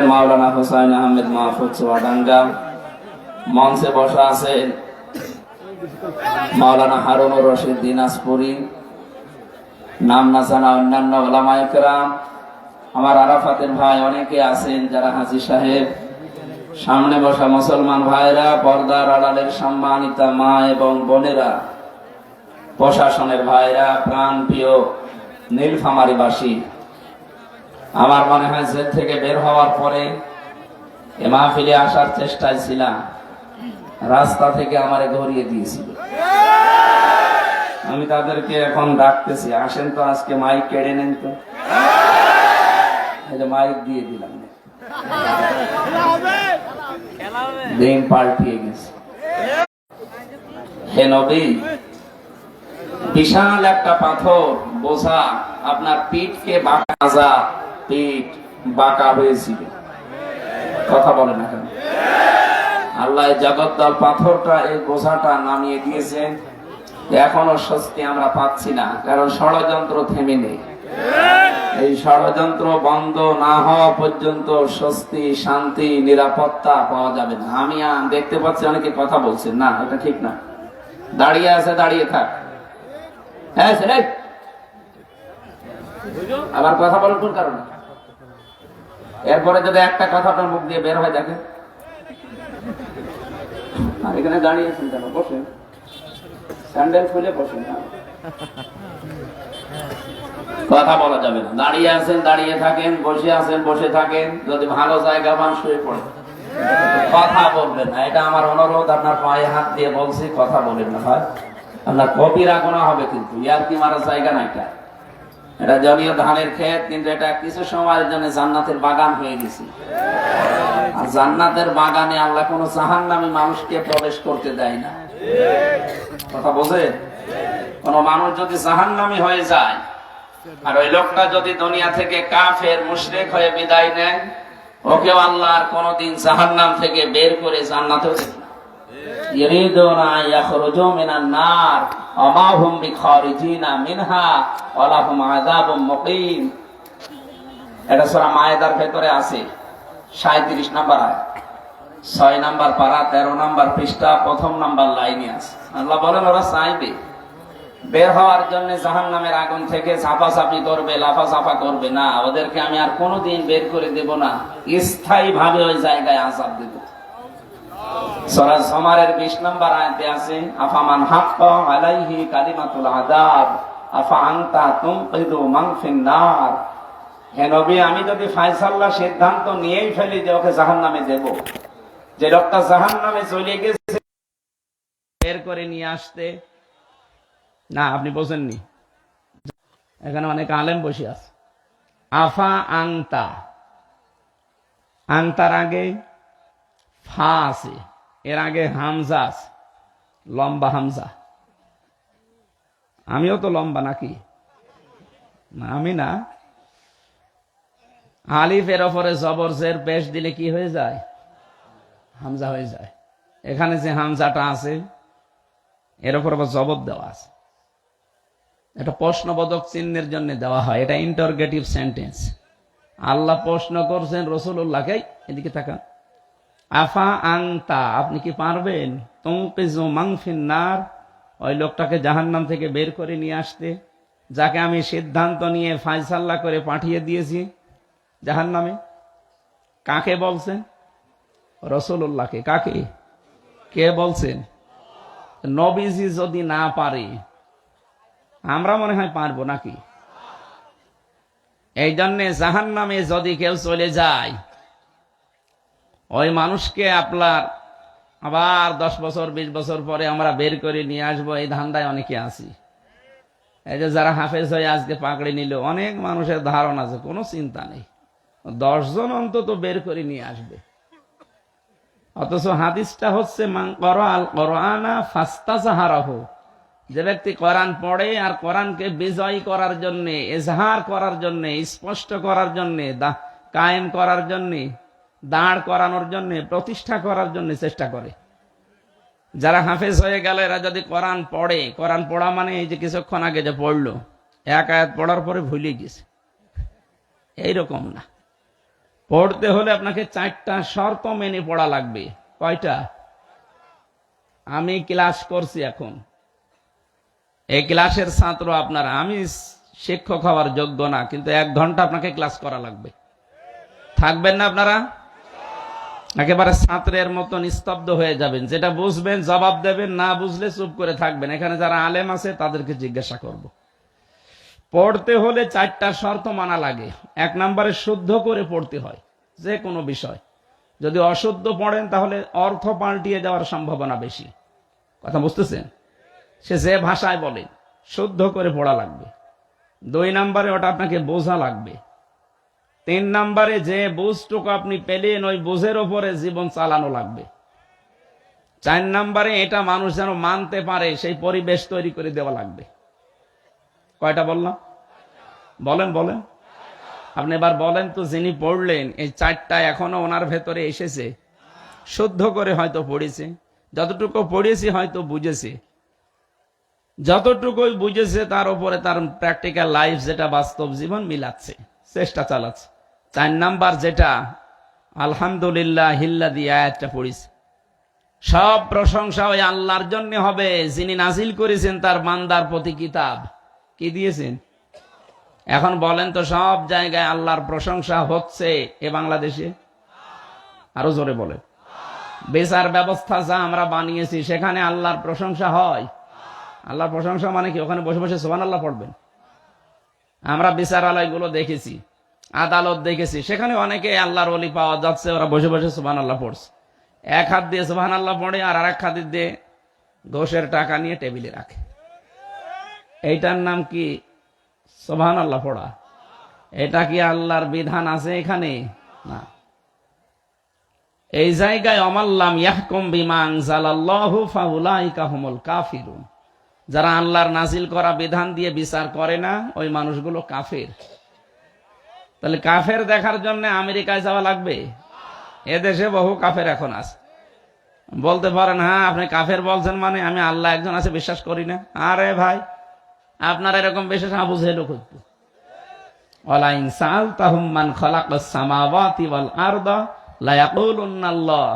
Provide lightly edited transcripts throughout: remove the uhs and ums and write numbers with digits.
মাওলানা হুসাইন আহমেদ মাহফুজ চুয়াডাঙ্গা। মঞ্চে বসা আছেন মাওলানা হারুনুর রশিদ দিনাজপুরি, নাম না জানা অন্যান্য ওলামায়ে কেরাম, আমার আরাফাতের ভাই অনেকে আছেন যারা হাজী সাহেব, সামনে বসা মুসলমান ভাইরা, পর্দার আড়ালের সম্মানিতা মা এবং বোনেরা, প্রশাসনের ভাইরা, প্রাণ প্রিয় নীলফামারীবাসী। আমার মনে হয় জেল থেকে বের হওয়ার পরে এ মাহফিলে আসার চেষ্টায় ছিলাম, রাস্তা থেকে আমারে ধরিয়ে দিয়েছিল। আমি তাদেরকে এখন ডাকতেছি, আসেন তো, আজকে মাইক কেড়ে নেন তো। মাইক দিয়ে দিলাম, দিন পাল্টিয়ে গেছে। হে নবী, বিশাল একটা পাথর বোঝা আপনার পিঠকে বাঁকা, পিঠ বাঁকা হয়েছিল, কথা বলে না কেন? আল্লাহ জগদ্দল পাথরটা, এই বোঝাটা নামিয়ে দিয়েছে। এখনো স্বস্তি আমরা পাচ্ছি না, কারণ ষড়যন্ত্র থেমে নেই। এই ষড়যন্ত্র বন্ধ না হওয়া পর্যন্ত স্বস্তি, শান্তি, নিরাপত্তা পাওয়া যাবে না। আমি দেখতে পাচ্ছি অনেকে কথা বলছেন, না এটা ঠিক না। দাঁড়িয়ে আছে, দাঁড়িয়ে থাক। হ্যাঁ, আবার কথা বলার কোন কারণে? এরপরে যদি একটা কথা আপনার মুখ দিয়ে বের হয়, দেখেন এখানে দাঁড়িয়েছেন কেন? বসেন, স্যান্ডেল খুলে বসেন। কথা বলা যাবে না। দাঁড়িয়ে আছেন, দাঁড়িয়ে থাকেন, বসে আছেন, বসে থাকেন। যদি ভালো জায়গা পান, শুয়ে পড়েন, কথা বলবেন না। এটা আমার অনুরোধ, আপনার পায়ে হাত দিয়ে বলছি, কথা বলেন না ভাই। আপনার কবিরা গুনাহ হবে, কিন্তু ইয়ার কি মারার জায়গা না। এটা জলীয় ধানের ক্ষেত, কিন্তু এটা কিছু সময়ের জন্য জান্নাতের বাগান হয়ে গেছে। আর জান্নাতের বাগানে আল্লাহ কোন জাহান্নামী মানুষকে প্রবেশ করতে দেয় না, কথা বোঝে? কোন মানুষ যদি জাহান্নামী হয়ে যায়, আর ওই লোকটা যদি দুনিয়া থেকে কাফের মুশরিক হয়ে বিদায় নেয়, ওকেও আল্লাহ আর কোনদিন জাহান্নাম থেকে বের করে জান্নাতেও দেবে না। ইরিদুনা ইয়াখরুজু মিনান নার ওয়া মা হুম বিখারিজিনা মিনহা ওয়া লাহুম আযাবুম মুকিম। এটা সূরা মায়েদার ভেতরে আছে, 37 নম্বর আয়াত, 6 নম্বর পারা, 13 নম্বর পৃষ্ঠা, প্রথম নম্বর লাইনে আছে। আল্লাহ বলেন, ওরা চাইবে বের হওয়ার জন্য জাহান্নামের আগুন থেকে ঝাপাঝাপি করবে, লাফাঝাপা করবে না, ওদেরকে আমি আর কোনোদিন বের করে দেব না, স্থায়ী ভাবে ওই জায়গায় আযাব দেব। সূরা জুমারের 20 নম্বর আয়াতে আছে, আফামান হাক্কা আলাইহি কালিমাতুল আযাব আফা আনতা তুনকিদু মান ফিন নার। হে নবী, আমি যদি ফয়সালা সিদ্ধান্ত নিয়েই ফেলি যে ওকে জাহান্নামে দেব, যে লোকটা জাহান্নামে চলে গেছে বের করে নিয়ে আসতে, না আপনি বোঝেননি, এখানে অনেক আলেম বসে আছে। আফা আনতা, আনতার আগে ফা আছে, এর আগে হামজা আছে, লম্বা হামজা। আমিও তো লম্বা নাকি? না, আমি না। আলিফের ওপরে জবর জের পেশ দিলে কি হয়ে যায়? হামজা হয়ে যায়। এখানে যে হামজাটা আছে, এর উপর আবার জবর দেওয়া আছে। এটা প্রশ্নবোধক চিহ্নের জন্য দেওয়া হয়, এটা ইন্টারগেটিভ সেন্টেন্স। আল্লাহ প্রশ্ন করছেন রাসূলুল্লাহকে, এদিকে তাকান, আফা আনতা, আপনি কি পারবেন তুনকিযু মান ফিন নার, ওই লোকটাকে জাহান্নাম থেকে বের করে নিয়ে আসতে, যাকে আমি সিদ্ধান্ত নিয়ে ফয়সালা করে পাঠিয়ে দিয়েছি জাহান্নামে? কাকে বলছেন? রাসূলুল্লাহকে। কাকে? কে বলছেন? নবীজি যদি না পারে, আমরা মনে হয় পারবো নাকি? এই জন্যে জাহান্নামে যদি কেউ চলে যায়, ওই মানুষকে আপনার আবার 10 বছর 20 বছর পরে আমরা বের করে নিয়ে আসবো, এই ধান্দায় অনেকে আছি। এই যে যারা হাফেজ হয়ে আজকে পাকড়ে নিল, অনেক মানুষের ধারণা আছে, কোনো চিন্তা নেই, 10 জন অন্তত বের করে নিয়ে আসবে। অথচ হাদিসটা হচ্ছে মান ক্বারাআল কুরআনা ফাস্তাযহারাহু, যে ব্যক্তি কোরআন পড়ে আর কোরআনকে বিজয়ী করার জন্য, ইজহার করার জন্য, স্পষ্ট করার জন্য, কায়েম করার জন্য, দাঁড় করানোর জন্য, প্রতিষ্ঠা করার জন্য চেষ্টা করে। যারা হাফেজ হয়ে গেল, এরা যদি কোরআন পড়ে, কোরআন পড়া মানে এই যে কিছুক্ষণ আগে যে পড়লো, এক আয়াত পড়ার পরে ভুলে গেছে, এইরকম না। পড়তে হলে আপনাকে 4টা শর্ত মেনে পড়া লাগবে। কয়টা? আমি ক্লাস করছি এখন, এই ক্লাসের ছাত্র আপনারা। আমি শিক্ষক হওয়ার যোগ্য না, কিন্তু 1 ঘন্টা আপনাকে ক্লাস করা লাগবে। থাকবেন না আপনারা? একেবারে ছাত্রের মতন স্তব্ধ হয়ে যাবেন, যেটা বুঝবেন জবাব দেবেন, না বুঝলে চুপ করে থাকবেন। এখানে যারা আলেম আছে তাদেরকে জিজ্ঞাসা করব। পড়তে হলে 4টা শর্ত মানা লাগে। 1 নম্বরে শুদ্ধ করে পড়তে হয় যে কোনো বিষয়। যদি অশুদ্ধ পড়েন তাহলে অর্থ পাল্টিয়ে যাওয়ার সম্ভাবনা বেশি। কথা বুঝতেছেন? সে যে ভাষায় বলেন, শুদ্ধ করে পড়া লাগবে। 2 নম্বরে ওটা আপনাকে বোঝা লাগবে। 3 নম্বরে যে বুঝটুকু আপনি পেলেন ওই বুঝের ওপরে জীবন চালানো লাগবে। 4 নম্বরে এটা মানুষ যেন মানতে পারে সেই পরিবেশ তৈরি করে দেওয়া লাগবে। কয়টা বললাম? বলেন বলেন। আপনি এবার বলেন তো, যিনি পড়লেন এই 4টা এখনো ওনার ভেতরে এসেছে? শুদ্ধ করে হয়তো পড়েছে, যতটুকু পড়েছি হয়তো বুঝেছে, যতটুকুই বুঝেছে তার উপরে তার প্র্যাকটিক্যাল লাইফ যেটা বাস্তব জীবন মিলাচ্ছে, চেষ্টা চালাচ্ছে। 4 নাম্বার যেটা আলহামদুলিল্লাহ হিল্লাদি আয়াতটা পড়েছে, সব প্রশংসা ওই আল্লাহর জন্য হবে যিনি নাজিল করেছেন তার বান্দার প্রতি কিতাব। কি দিয়েছেন? এখন বলেন তো, সব জায়গায় আল্লাহর প্রশংসা হচ্ছে এ বাংলাদেশে? আরো জোরে বলেন। বিচার ব্যবস্থা যা আমরা বানিয়েছি সেখানে আল্লাহর প্রশংসা হয়? আল্লাহর প্রশংসা মানে কি ওখানে বসে বসে সুবহানাল্লাহ পড়বেন? আমরা বিচারালয়গুলো দেখেছি, আদালত দেখেছি, সেখানে অনেকে আল্লাহর ওলি পাওয়া যাচ্ছে, ওরা বসে বসে সুবহানাল্লাহ পড়ছে। 1 হাত দিয়ে সুবহানাল্লাহ পড়ে আর আরেক হাত দিয়ে ঘোষের টাকা নিয়ে টেবিলে রাখে। এইটার নাম কি সুবহানাল্লাহ পড়া? এটা কি আল্লাহর বিধান আছে এখানে? না। এই জায়গায় অমাল্লাম ইয়াহকুম বিমা আনজালাল্লাহু ফাউলাইকা হুমুল কাফিরুন, যারা আল্লাহর নাজিল করা বিধান দিয়ে বিচার করে না ওই মানুষগুলো কাফের। তাহলে কাফের দেখার জন্য আমেরিকায় যাওয়া লাগবে? এদেশে বহু কাফের এখন আছে। বলতে পারেন, হ্যাঁ আপনি কাফের বলছেন মানে আমি আল্লাহ একজন আছে বিশ্বাস করি না। আরে ভাই, আপনার এরকম বিশেষ আবু জেহেল করত। ওয়ালা ইন সাআলতাহুম মান খালাকাস সামাওয়াতি ওয়াল আরদা লা ইয়াকুলুন্নাল্লাহ।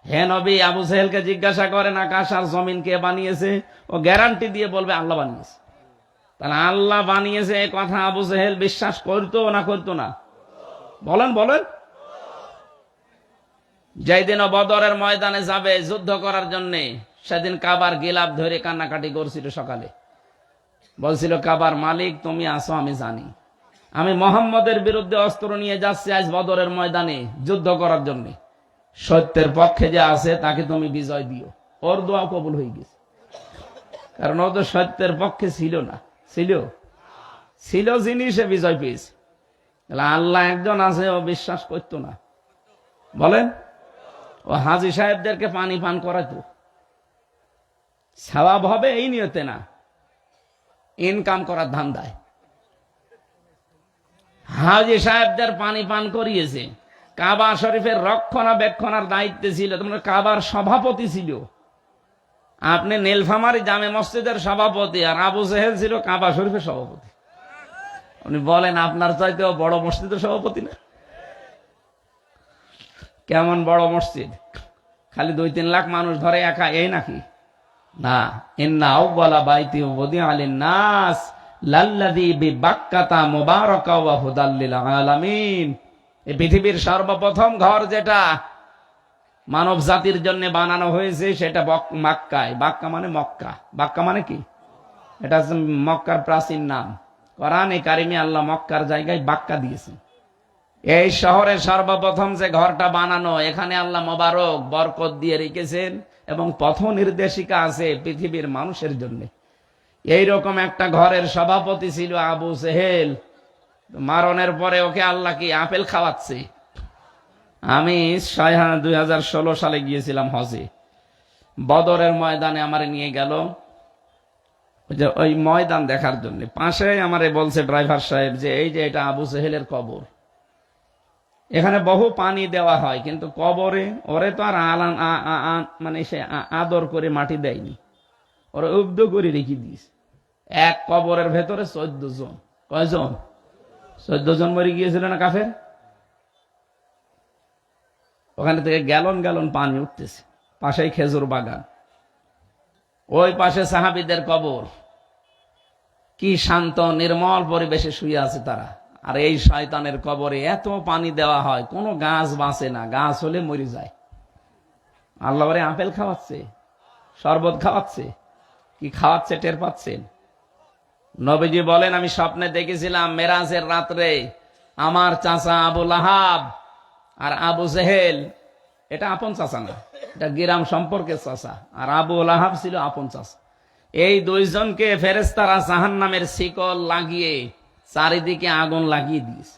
হে নবী, আবু জেহেলকে জিজ্ঞাসা করেন আকাশ আর জমিন কে বানিয়েছে, ও গ্যারান্টি দিয়ে বলবে আল্লাহ বানিয়েছে। তাহলে আল্লাহ বানিয়েছে এই কথা আবু জেহেল বিশ্বাস করতো না করতো না? বলেন বলেন। যেদিন বদরের ময়দানে যাবে যুদ্ধ করার জন্য, সেদিন কাবার গিলাফ ধরে কান্নাকাটি করছিল। সকালে বলছিল, কাবার মালিক তুমি আসো, আমি জানি আমি মোহাম্মদের বিরুদ্ধে অস্ত্র নিয়ে যাচ্ছি আজ বদরের ময়দানে যুদ্ধ করার জন্য। সত্যের পক্ষে যে আছে তাকে তুমি বিজয় দিও। ওর দোয়া কবুল হয়ে গেছে, কারণ ও তো সত্যের পক্ষে ছিল না। ছিল যিনি, সে বিজয় পেয়েছে। আল্লাহ একজন আছে ও বিশ্বাস করতো না। বলেন, ও হাজী সাহেবদেরকে পানি পান করাতো, সওয়াব হবে এই নিয়তে না, ইনকাম করার ধান্দায়। হাজী সাহেবদের পানি পান করিয়েছে। কাবা শরীফের রক্ষণাবেক্ষণার দায়িত্বে ছিল, তোমার কাবার সভাপতি ছিল। আপনি নীলফামারী জামে মসজিদের সভাপতি, আর আবু জেহেল ছিল কাবা শরীফের সভাপতি। উনি বলেন আপনার চাইতেও বড় মসজিদের সভাপতি না? কেমন বড় মসজিদ? খালি 2-3 লাখ মানুষ ধরে একা, এই নাকি? না। ইন্না আউওয়ালা বাইতি উযিআ লিন-নাস লাল্লাযী বিবাক্কাতা মুবারাকা ওয়া হুদাল লিল আলামিন। এই পৃথিবীর সর্বপ্রথম ঘর যেটা মানব জাতির জন্য বানানো হয়েছে সেটা মক্কায়। বাক্কা মানে মক্কা। বাক্কা মানে কি? এটা মক্কার প্রাচীন নাম। কোরআনে কারিমে আল্লাহ মক্কার জায়গায় বাক্কা দিয়েছেন। এই শহরের সর্বপ্রথম যে ঘরটা বানানো, এখানে আল্লাহ মোবারক বরকত দিয়ে রেখেছেন এবং পথ নির্দেশিকা আছে পৃথিবীর মানুষের জন্য। এইরকম একটা ঘরের সভাপতি ছিল আবু জেহেল। মারণের পরে ওকে আল্লাহ কি আপেল খাওয়াচ্ছে? আমি 2016 সালে গিয়েছিলাম হজে। বদরের ময়দানে আমারে নিয়ে গেল ওই ময়দান দেখার জন্য। পাশে আমারে বলছে ড্রাইভার সাহেব যে এই যে এটা আবু জেহেলের কবর, এখানে বহু পানি দেওয়া হয়, কিন্তু কবরে ওরে তো আর মানে সে আদর করে মাটি দেয়নি, ওরা উব্দ করে রেখে দিস। এক কবরের ভেতরে 14 জন। কয়জন? 14 জন মরে গিয়েছিল না কাফের? ওখানে থেকে গ্যালন গ্যালন পানি উঠতেছে, পাশেই খেজুর বাগান, ওই পাশে সাহাবীদের কবর। কি শান্ত নির্মল পরিবেশে শুয়ে আছে তারা। আর এই শয়তানের কবরে এত পানি দেওয়া হয়, কোনো গাছ বাঁচে না, গাছ হলে মরে যায়। আল্লাহ ওরে আপেল খাওয়াচ্ছে, শরবত খাওয়াচ্ছে, কি খাওয়াচ্ছে টের পাচ্ছেন? নবীজি বলেন, আমি স্বপ্নে দেখেছিলাম মেরাজের রাত্রে আমার চাচা আবু লাহাব আর আবু জেহেল, এটা আপন চাচা না, এটা গিরাম সম্পর্কের চাচা, আর আবু লাহাব ছিল আপন চাচা। এই দুইজনকে ফেরেশতারা জাহান্নামের শিকল লাগিয়ে চারিদিকে আগুন লাগিয়ে দিয়েছে।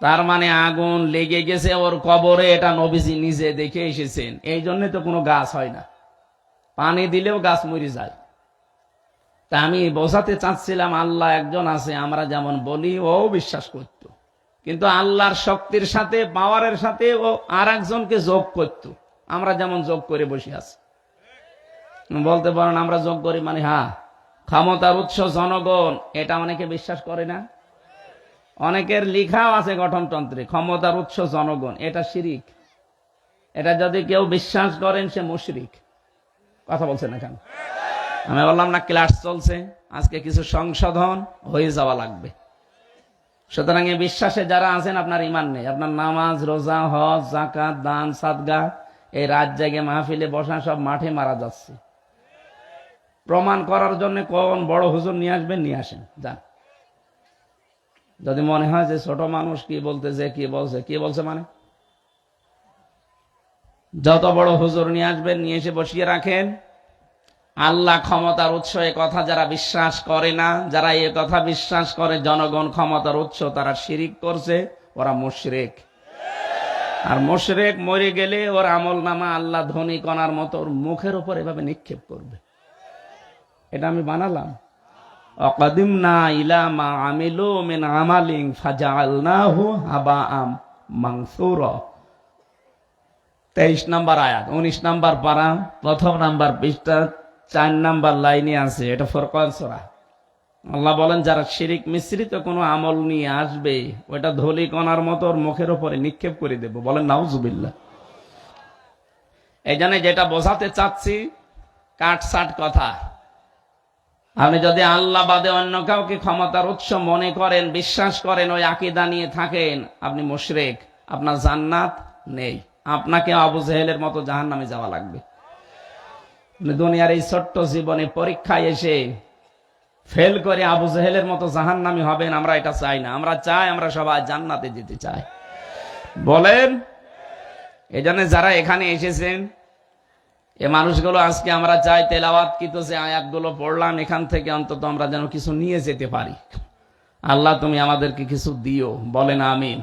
তার মানে আগুন লেগে গেছে ওর কবরে, এটা নবীজি নিজে দেখে এসেছেন। এই জন্য তো কোনো গাছ হয় না, পানি দিলেও গাছ মরে যায়। তা আমি বোঝাতে চাচ্ছিলাম আল্লাহ একজন আছে, আমরা যেমন বলি ও বিশ্বাস করত, কিন্তু আল্লাহর শক্তির সাথে পাওয়ারের সাথে ও আর একজনকে যোগ করত। আমরা যেমন যোগ করে বসে আছি। বলতে পারেন আমরা যোগ করি মানে হ্যাঁ, ক্ষমতার উৎস জনগণ, এটা অনেকে বিশ্বাস করে না। অনেকের লিখাও আছে গঠনতন্ত্রে, ক্ষমতার উৎস জনগণ, এটা শিরিক। এটা যদি কেউ বিশ্বাস করেন সে মুশরিক। কথা বলছে না কেন? আমি বললাম না ক্লাস চলছে, আজকে কিছু সংশোধন হয়ে যাওয়া লাগবে। সুতরাং এই বিশ্বাসে যারা আছেন আপনার ইমান নেই, আপনার নামাজ রোজা হজ যাকাত দান সাদগা, এই রাত জাগে মাহফিলে বসা সব মাঠে মারা যাচ্ছে। প্রমাণ করার জন্য কোন বড় হুজুর নিয়ে আসবেন, নিয়ে আসেন, যান। যদি মনে হয় যে ছোট মানুষ কি বলতেছে, কি বলছে মানে, যত বড় হুজুর নিয়ে আসবেন, নিয়ে এসে বসিয়ে রাখেন। আল্লাহ ক্ষমতার উৎস এ কথা যারা বিশ্বাস করে না, যারা এ কথা বিশ্বাস করে জনগণ ক্ষমতার উৎস, তারা শিরিক করছে, ওরা মুশরিক। আর মুশরিক মরে গেলে ওর আমল নামা আল্লাহ ধনী কণার মতো ওর মুখের উপর এভাবে নিক্ষেপ করবে। এটা আমি বানালাম। অকাদিমনা ইলা মা আমিলু মিন আমালিন ফাজআলনাহু হাবাআম মানসুরা। 23 নম্বর আয়াত, 19 নম্বর পারা, প্রথম নাম্বার পৃষ্ঠা, 4 নম্বর লাইনে আছে। এটা ফুরকান সূরা। আল্লাহ বলেন যারা শিরিক মিশ্রিত কোনো আমল নিয়ে আসবে, ওটা ধূলি কণার মতো ওর মুখের উপরে নিক্ষেপ করে দেব। বলেন নাউজুবিল্লাহ। এই জন্য যেটা বোঝাতে চাচ্ছি, কাটসাট কথা। আপনি যদি আল্লাহ বাদে অন্য কাউকে ক্ষমতার উৎস মনে করেন, বিশ্বাস করেন, ওই আকীদা নিয়ে থাকেন, আপনি মুশরিক, আপনার জান্নাত নেই। আপনাকে আবু জেহেলের মতো জাহান্নামে যাওয়া লাগবে। দুনিয়ার এই ছোট্ট জীবনে পরীক্ষায় এসে ফেল করে আবু জেহেলের মতো জাহান্নামী হবেন, আমরা এটা চাই না। আমরা চাই আমরা সবাই জান্নাতে যেতে চাই। বলেন, এই জন্য যারা এখানে এসেছেন, এ মানুষগুলো আজকে আমরা চাই তেলাওয়াতকৃত যে আয়াতগুলো পড়লাম, এখান থেকে অন্তত আমরা যেন কিছু নিয়ে যেতে পারি। আল্লাহ তুমি আমাদেরকে কিছু দিও। বলেন আমিন।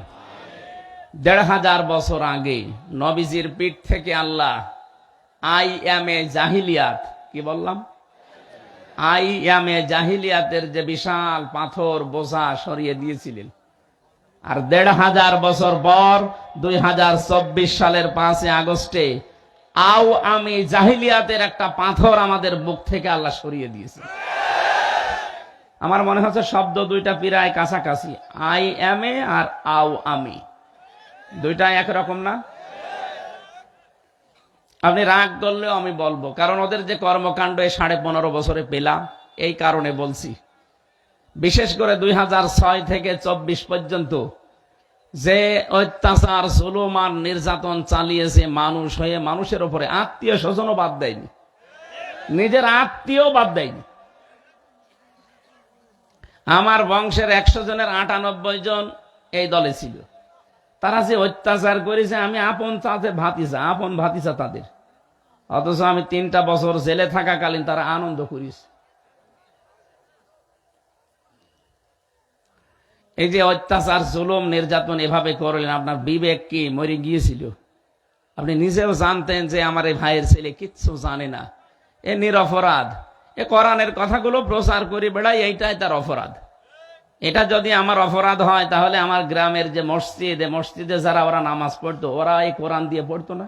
1500 বছর আগে নবীজির পিঠ থেকে আল্লাহ আইয়ামে জাহিলিয়াত, কি বললাম, আইয়ামে জাহিলিয়াতের যে বিশাল পাথর বোঝা সরিয়ে দিয়েছিলেন। আর 1500 বছর পর 2024 সালের 5 আগস্টে আমি জাহিলিয়াতের একটা পাথর আমাদের বুক থেকে আল্লাহ সরিয়ে দিয়েছে। আমার মনে হচ্ছে শব্দ দুইটা প্রায় কাছাকাছি, আই এম এ আর আমি, দুইটা একরকম না? আপনি রাগ করলেও আমি বলবো, কারণ ওদের যে কর্মকাণ্ড 15.5 বছরে পেলাম, এই কারণে বলছি। বিশেষ করে 2006 থেকে 24 পর্যন্ত যে অত্যাচার জুলুম আর নির্যাতন চালিয়েছে মানুষ হয়ে মানুষের উপরে, আত্মীয় স্বজনও বাদ দেয়নি, নিজের আত্মীয় বাদ দেয়নি। আমার বংশের 100 জনের 98 জন এই দলে ছিল। তারা যে অত্যাচার করেছে, আমি আপন ভাতিজা তাদের, অথচ আমি 3টা বছর জেলে থাকাকালীন তারা আনন্দ করেছে। এই যে অত্যাচার জুলুম নির্যাতন এভাবে করলেন, আপনার বিবেক কি মরে গিয়েছিল? আপনি নিজেও জানতেন যে আমার এই ভাইয়ের ছেলে কিচ্ছু জানে না, এ নিরপরাধ, এ কোরআনের কথাগুলো প্রচার করে বেড়ায়, এইটাই তার অপরাধ। এটা যদি আমার অপরাধ হয়, তাহলে আমার গ্রামের যে মসজিদে যারা ওরা নামাজ পড়তো, ওরা এই কোরআন দিয়ে পড়তো না?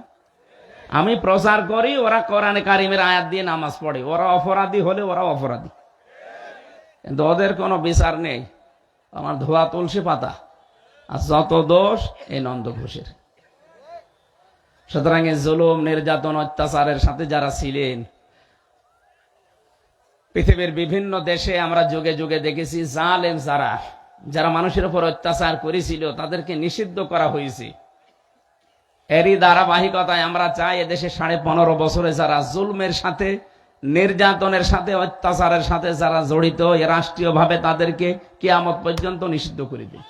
আমি প্রচার করি, ওরা কোরআনে কারিমের আয়াত দিয়ে নামাজ পড়ে। ওরা অপরাধী হলে ওরা অপরাধী, কিন্তু ওদের কোনো বিচার নেই। আমার ধোয়া তুলসী পাতা, আর যত দোষ এই নন্দ ঘোষের। সুতরাং এই জুলুম, নির্যাতন, অত্যাচারের সাথে যারা ছিলেন, পৃথিবীর বিভিন্ন দেশে আমরা যুগে যুগে দেখেছি জালেম যারা মানুষের উপর অত্যাচার করেছিল তাদেরকে নিষিদ্ধ করা হয়েছে। এরই ধারাবাহিকতায় আমরা চাই এদেশে 15.5 বছরে যারা জুলমের সাথে, নির্যাতনের সাথে, অত্যাচারের সাথে যারা জড়িত, রাষ্ট্রীয়ভাবে তাদেরকে কিয়ামত পর্যন্ত নিষিদ্ধ করে দিই।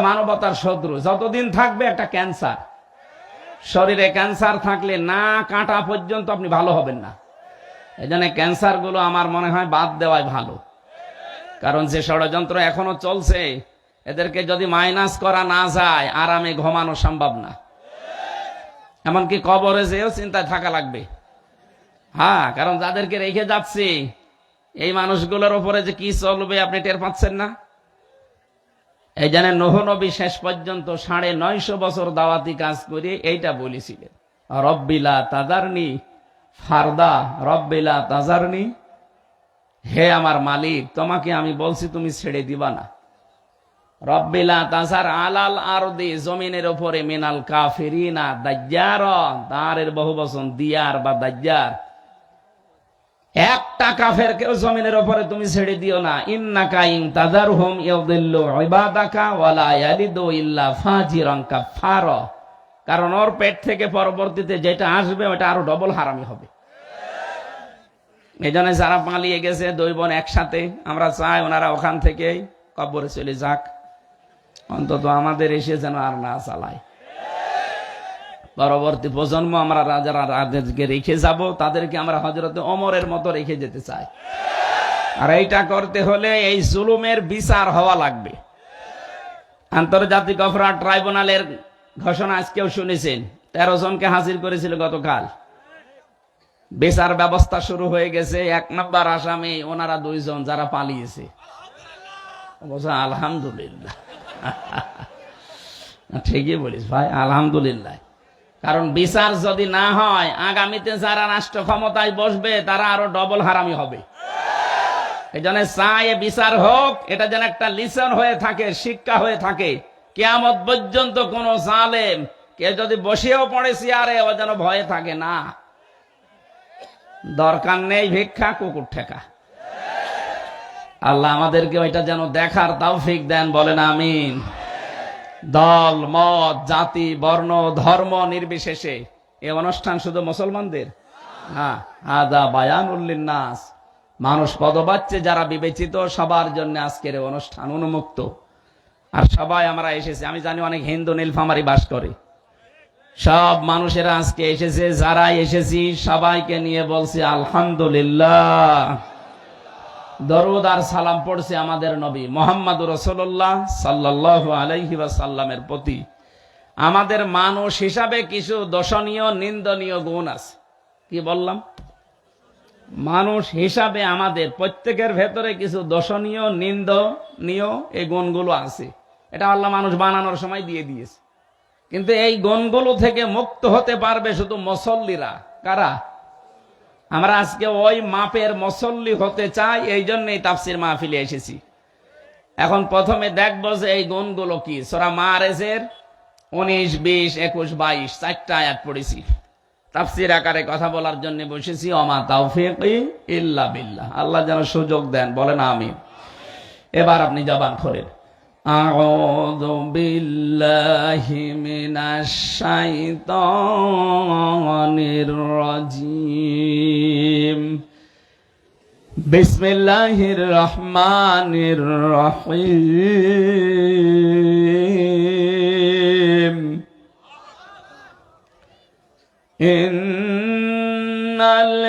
মানবতার শত্রু যতদিন থাকবে একটা ক্যান্সার, শরীরে ক্যান্সার থাকলে না কাটা পর্যন্ত আপনি ভালো হবেন না। এই জন্য ক্যান্সার গুলো আমার মনে হয় বাদ দেওয়াই ভালো, কারণ যে ষড়যন্ত্র এখনো চলছে এদেরকে যদি মাইনাস করা না যায় আরামে ঘুমানো সম্ভব না। এমনকি কবরে যেও চিন্তায় থাকা লাগবে। হ্যাঁ, কারণ যাদেরকে রেখে যাচ্ছি এই মানুষগুলোর উপরে যে কি চলবে আপনি টের পাচ্ছেন না। এই জন্য নূহ নবী শেষ পর্যন্ত 950 বছর দাওয়াতি কাজ করে এইটা বলেছিলেন, রব্বিলা তাজারনি ফারদা, রব্বিলা তাজারনি, হে আমার মালিক তোমাকে আমি বলছি তুমি ছেড়ে দিবা না। রব্বিলা তাজার আলাল আরদি, জমিনের উপরে মিনাল কাফিরিনা দাজ্জার, দারের বহুবচন দিয়ার বা দাজ্জার, একটা কাফের কেউ জমিনের উপরে তুমি ছেড়ে দিও না। ইন্নাকা ইন তাজারহুম ইউদিল্লু ইবাদাকা ওয়ালা ইয়ালিদু ইল্লা ফাজিরান কাফার, কারণ ওর পেট থেকে পরবর্তীতে যেটা আসবে ওটা আরো ডবল হারামি হবে। এই জন্য যারা পালিয়ে গেছে 2 বোন একসাথে, আমরা চাই ওনারা ওখান থেকে কবরে চলে যাক, অন্তত আমাদের এসে যেন আর না চালায়। পরবর্তী প্রজন্ম আমরা যারা রাজকে রেখে যাব তাদেরকে আমরা হযরতে ওমরের মতো রেখে যেতে চাই। আর এইটা করতে হলে এই জুলুমের বিচার হওয়া লাগবে। আন্তর্জাতিক অপরাধ ট্রাইব্যুনালের ঘোষণা আজকেও শুনেছেন, 13 জনকে হাজির করেছিল গতকাল। বিচার ব্যবস্থা শুরু হয়ে গেছে। 1 নম্বর আসামি ওনারা 2 জন যারা পালিয়েছে। আলহামদুলিল্লাহ, ঠিকই বলিস ভাই, আলহামদুলিল্লাহ। কারণ বিচার যদি না হয় আগামীতে যারা রাষ্ট্র ক্ষমতায় বসবে তারা আরো ডবল হারামি হবে। এই জন্য চাই বিচার হোক, এটা যেন একটা লিসন হয়ে থাকে, শিক্ষা হয়ে থাকে। কিয়ামত পর্যন্ত কোন জালেম কেউ যদি বসেও পড়ে চেয়ারে ও যেন ভয়ে থাকে না। দরকার নেই ভিক্ষা, কুকুর ঠেকা। আল্লাহ আমাদেরকে ওইটা যেন দেখার তৌফিক দেন, বলেন আমিন। দল মত জাতি বর্ণ ধর্ম নির্বিশেষে এই অনুষ্ঠান শুধু মুসলমানদের না, আদা বায়ানুল লিন্নাস, মানুষ পদবাচ্চে যারা বিবেচিত সবার জন্য আজকের এই অনুষ্ঠান উন্মুক্ত। আর সবাই আমরা এসেছি, আমি জানি অনেক হিন্দু নীলফামারী বাস করে, সব মানুষেরা আজকে এসেছে। যারা এসেছি সবাইকে নিয়ে বলছি আলহামদুলিল্লাহ। দরুদ আর সালাম পড়ছে আমাদের নবী মুহাম্মদুর রাসূলুল্লাহ সাল্লাল্লাহু আলাইহি ওয়াসাল্লামের প্রতি। আমাদের মানুষ হিসাবে কিছু দোষণীয় নিন্দনীয় গুণ আছে। কি বললাম? মানুষ হিসাবে আমাদের প্রত্যেকের ভেতরে কিছু দোষণীয় নিন্দনীয় এই গুণগুলো আছে। এটা আল্লাহ মানুষ বানানোর সময় দিয়ে দিয়েছে। কিন্তু এই গুণগুলো থেকে মুক্ত হতে পারবে শুধু মুসল্লিরা। কারা? আমরা আজকে ওই মাপের মুসল্লি হতে চাই, এই জন্যই তাফসীর মাহফিলে এসেছি। এখন প্রথমে দেখব যে এই গুণগুলো কি। সূরা মাআরিজের 19, 20, 21, 22 4টা আয়াত পড়েছি। তাফসীর আকারে কথা বলার জন্য বসেছি। ওমা তাওফীকি ইল্লা বিল্লাহ। আল্লাহ যেন সুযোগ দেন, বলেন আমিন। এবার আপনি জবান খোলেন। আউযু বিল্লাহি মিনাশ শাইতানির রাজীম। বিসমিল্লাহির রহমানির রহিম। ইন্নাল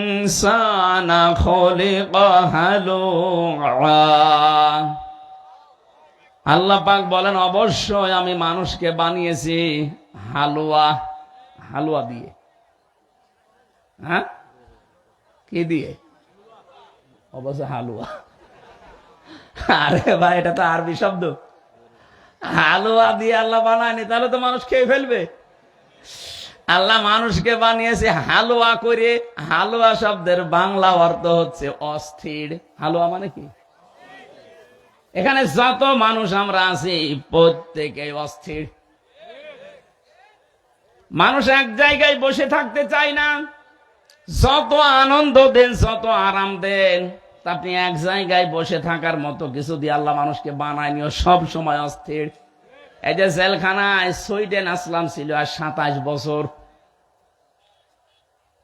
ইনসানা খুলিকা হালুআ। আল্লাহ পাক বলেন অবশ্যই আমি মানুষকে বানিয়েছি হালুয়া। হালুয়া দিয়ে। হ্যাঁ, কি দিয়ে? অবশ্য হালুয়া। আরে ভাই, এটা তো আরবি শব্দ। হালুয়া দিয়ে আল্লাহ বানায়নি, তাহলে তো মানুষ খেয়ে ফেলবে। আল্লাহ মানুষকে বানিয়েছে হালুয়া করে। হালুয়া শব্দের বাংলা অর্থ হচ্ছে অস্থির। হালুয়া মানে কি? এখানে যত মানুষ আমরা আছি প্রত্যেকে অস্থির। মানুষ এক জায়গায় বসে থাকতে চায় না। যত আনন্দ দেন, যত আরাম দেন, তা আপনি এক জায়গায় বসে থাকার মতো কিছু দিয়ে আল্লাহ মানুষকে বানায়নি। সব সময় অস্থির। এই যে জেলখানায় সুইডেন আসলাম ছিল আর 27 বছর,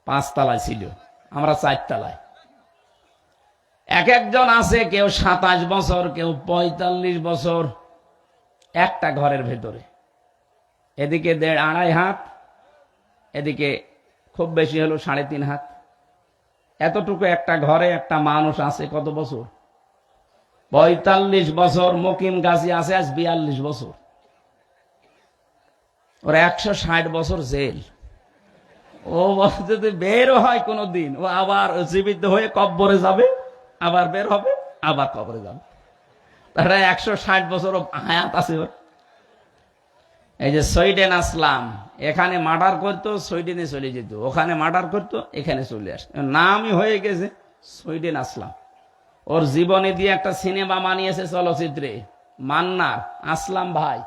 5 তলায় ছিল, আমরা 4 তলায়। এক একজন আছে, কেউ 27 বছর, কেউ 45 বছর একটা ঘরের ভেতরে। এদিকে 1.5-2.5 হাত, এদিকে খুব বেশি হলো 3.5 হাত। এতটুকু একটা ঘরে একটা মানুষ আছে কত বছর? 45 বছর। মুকিম গাজী আছে আজ 42 বছর। ওর 160 বছর জেল। ও যদি বেরও হয় কোনদিন, ও আবার জীবিত হয়ে কব্বরে যাবে, আবার বের হবে, আবার কবরে যাবে। তাহলে 160 বছর হায়াত আছে ওর। এই যে সুইডেন আসলাম, এখানে মার্ডার করতো, সুইডেনে চলে যেত, ওখানে মার্ডার করতো, এখানে চলে আসতো। নামই হয়ে গেছে সুইডেন আসলাম। ওর জীবনে দিয়ে একটা সিনেমা বানিয়েছে চলচ্চিত্রে, মান্নার আসলাম ভাই।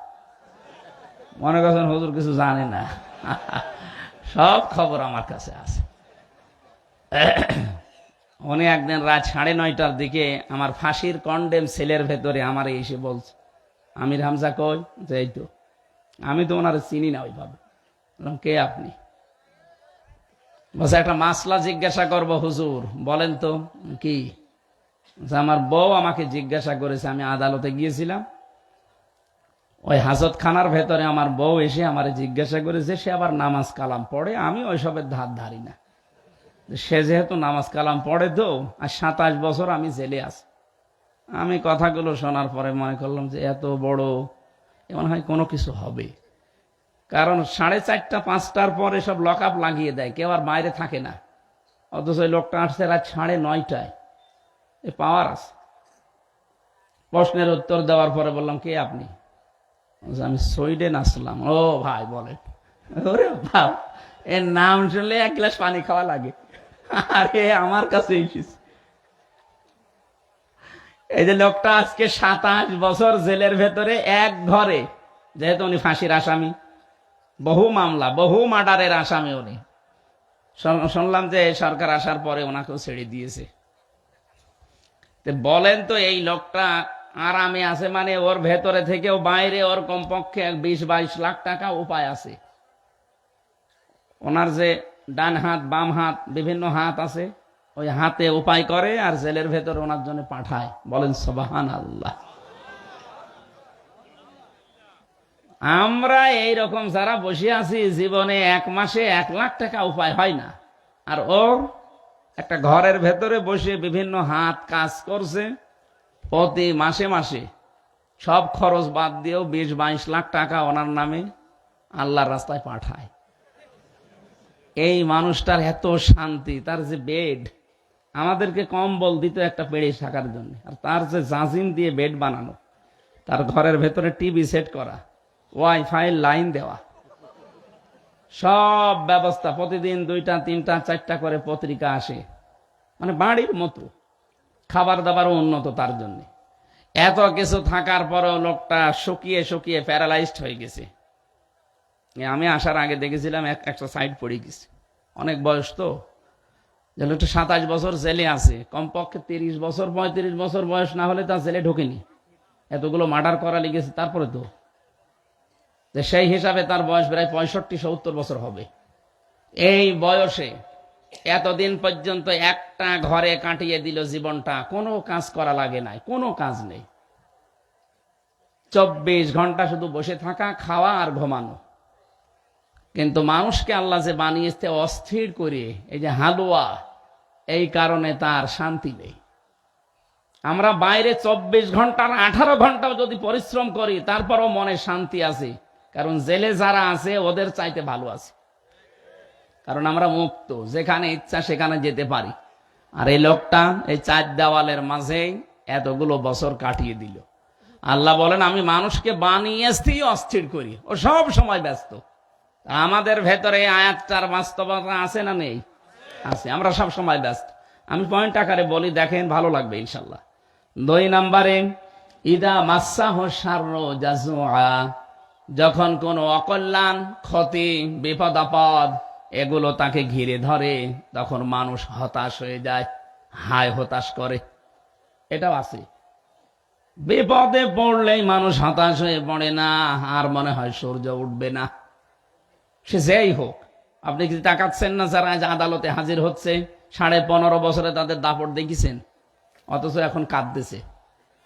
মনে করছেন হুজুর কিছু জানে না? সব খবর আমার কাছে আছে। উনি একদিন রাত 9:30টার দিকে আমার ফাঁসির কন্ডেম সেলের ভেতরে আমার এসে বলছে, আমির হামজা কই? যে এই তো। আমি তো ওনার চিনি না ওইভাবে। বললাম, কে আপনি? বলছে, একটা মাসলা জিজ্ঞাসা করবো হুজুর। বলেন তো। কি? আমার বউ আমাকে জিজ্ঞাসা করেছে। আমি আদালতে গিয়েছিলাম, ওই হাজতখানার ভেতরে আমার বউ এসে আমার জিজ্ঞাসা করেছে। সে আবার নামাজ কালাম পড়ে, আমি ওইসবের ধার ধারি না। সে যেহেতু নামাজ কালাম পড়ে তো, আর 27 বছর আমি জেলে আছি। আমি কথাগুলো শোনার পরে মনে করলাম যে এত বড় এমন হয় কোনো কিছু হবে। কারণ 4:30-5টার পর এসব লক আপ লাগিয়ে দেয়, কেউ আর বাইরে থাকে না। অথচ ওই লোকটা আসছে রাত 9:30টায়। এ পাওয়ার আছে। প্রশ্নের উত্তর দেওয়ার পরে বললাম, কে আপনি? আমি সুইডেন আসলাম। ও ভাই বলেন। ওরে বাপ, এর নাম শুনলে 1 গ্লাস পানি খাওয়া লাগে। আরে আমার কাছে এসেছে। এই যে লোকটা আজকে 27 বছর জেলের ভেতরে এক ঘরে, যেহেতু উনি ফাঁসির আসামি, বহু মামলা, বহু মার্ডারের আসামি উনি। শুনলাম যে সরকার আসার পরে ওনাকেও ছেড়ে দিয়েছে। বলেন তো, এই লোকটা আরামে আছে মানে ওর ভেতরে থেকেও বাইরে ওর কমপক্ষে 20-22 লাখ টাকা উপায় আছে। ওনার যে ডান হাত, বাম হাত, বিভিন্ন হাত আছে, ওই হাতে উপায় করে আর জেলের ভেতরে ওনার জন্য পাঠায়। বলেন সুবহানাল্লাহ। আমরা এইরকম যারা বসে আছি, জীবনে 1 মাসে 1 লাখ টাকা উপায় হয় না। আর ওর একটা ঘরের ভেতরে বসে বিভিন্ন হাত কাজ করছে, প্রতি মাসে মাসে সব খরচ বাদ দিয়েও 20-22 লাখ টাকা ওনার নামে আল্লাহর রাস্তায় পাঠায়। এই মানুষটার এত শান্তি, তার যে বেড, আমাদেরকে কম্বল দিত একটা পেড়ে থাকার জন্য, আর তার যে জাজিম দিয়ে বেড বানানো, তার ঘরের ভেতরে টিভি সেট করা, ওয়াইফাই লাইন দেওয়া, সব ব্যবস্থা। প্রতিদিন 2টা 3টা 4টা করে পত্রিকা আসে, মানে বাড়ির মতো। খাবার দাবারও উন্নত তার জন্য। এত কিছু থাকার পরেও লোকটা শুকিয়ে শুকিয়ে প্যারালাইজড হয়ে গেছে। আমি আসার আগে দেখেছিলাম একটা সাইড পড়ে গেছে। অনেক বয়স তো, যে লোকটা 27 বছর জেলে আছে। কমপক্ষে 30 বছর 35 বছর বয়স না হলে তার জেলে ঢোকেনি। এতগুলো মার্ডার করা লেগেছে তারপরে তো, যে সেই হিসাবে তার বয়স প্রায় 65-70 বছর হবে। এই বয়সে এতদিন পর্যন্ত একটা ঘরে কাটিয়ে দিল জীবনটা, কোনো কাজ করা লাগে নাই, কোনো কাজ নেই। 24 ঘন্টা শুধু বসে থাকা, খাওয়া আর ঘুমানো। কিন্তু মানুষকে আল্লাহ যে বানিয়েছে অস্থির করে, এই যে হালুয়া, এই কারণে তার শান্তি নেই। আমরা বাইরে 24 ঘন্টার 18 ঘন্টাও যদি পরিশ্রম করি, তারপরও মনে শান্তি আছে। কারণ জেলে যারা আছে ওদের চাইতে ভালো আছে। কারণ আমরা মুক্ত, যেখানে ইচ্ছা সেখানে যেতে পারি। আর এই লোকটা এই 4 দেওয়ালের মাঝে এতগুলো বছর কাটিয়ে দিল। আল্লাহ বলেন, আমি মানুষকে বানিয়েছি অস্থির করি, ও সব সময় ব্যস্ত। আমাদের ভেতরে আয়াতটার বাস্তবতা আছে না নেই? আছে। আমরা সব সময় ব্যস্ত। আমি পয়েন্ট আকারে বলি, দেখেন ভালো লাগবে ইনশাল্লাহ। 2 নম্বরে, ইদা মাসাহু শাররু জাজুআ, যখন কোনো অকল্যাণ, ক্ষতি, বিপদ আপদ এগুলো তাকে ঘিরে ধরে, তখন মানুষ হতাশ হয়ে যায়, হায় হতাশ করে। এটাও আছে। বিপদে পড়লেই মানুষ হতাশ হয়ে পড়ে না, আর মনে হয় সূর্য উঠবে না। সে যেই হোক, আপনি কি তাকাচ্ছেন না যারা আজ আদালতে হাজির হচ্ছে, 15.5 বছরে তাদের দাপট দেখেছেন, অথচ এখন কাঁদতেছে।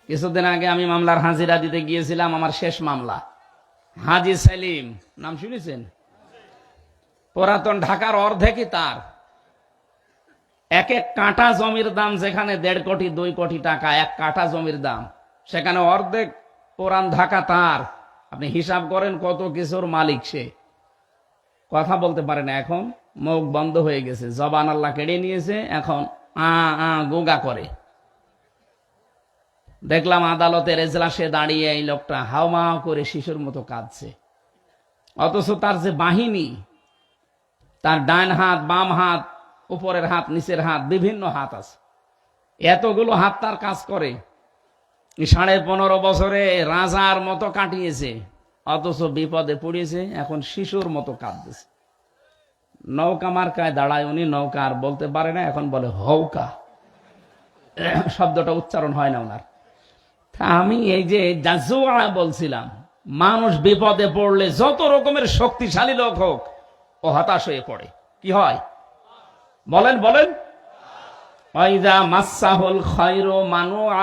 কিছুদিন আগে আমি মামলার হাজিরা দিতে গিয়েছিলাম, আমার শেষ মামলা। হাজি সেলিম নাম শুনেছেন? পুরাতন ঢাকার অর্ধেকই তার। এক এক কাঠা জমির দাম যেখানে 1.5 কোটি 2 কোটি টাকা এক কাঠা জমির দাম, সেখানে অর্ধেক পুরান ঢাকা তার। আপনি হিসাব করেন কত কিছুর মালিক সে। কথা বলতে পারে না, এখন মুখ বন্ধ হয়ে গেছে, জবান আল্লাহ কেড়ে নিয়েছে, এখন গোগা করে। দেখলাম আদালতের এজলাসে দাঁড়িয়ে এই লোকটা হাওমা করে শিশুর মতো কাঁদছে, অথচ তার যে বাহিনী, তার ডান হাত, বাম হাত, উপরের হাত, নিচের হাত, বিভিন্ন হাত আছে, এতগুলো হাত তার কাজ করে। 15.5 বছরে রাজার মতো কাটিয়েছে, অথচ বিপদে পড়েছে, এখন শিশুর মতো কাঁদতেছে। নৌকা মার্কায় দাঁড়ায় উনি, নৌকা আর বলতে পারে না, এখন বলে হৌকা, শব্দটা উচ্চারণ হয় না ওনার। আমি এই যে জাজুয়া বলছিলাম, মানুষ বিপদে পড়লে যত রকমের শক্তিশালী লোক হোক, ও হতাশ হয়ে পড়ে। কি হয় বলেন বলেন? ওয়াইদা মাসসাহুল খায়রু মানুআ,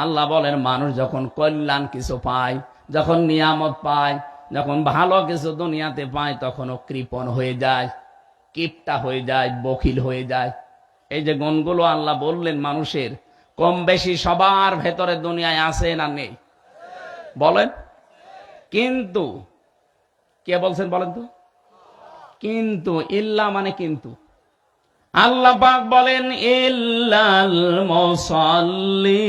আল্লাহ বলেন মানুষ যখন কল্যাণ কিছু পায়, যখন নিয়ামত পায়, যখন ভালো কিছু দুনিয়াতে পায়, তখন ও কৃপণ হয়ে যায়, কিপটা হয়ে যায়, বখিল হয়ে যায়। এই যে গুণগুলো আল্লাহ বললেন মানুষের, কম বেশি সবার ভেতরে দুনিয়ায় আছে না নেই? বলেন। কিন্তু কে বলছেন বলেন তো? কিন্তু, ইল্লা মানে কিন্তু। আল্লাহ পাক বলেন ইল্লাল মুসাল্লিন,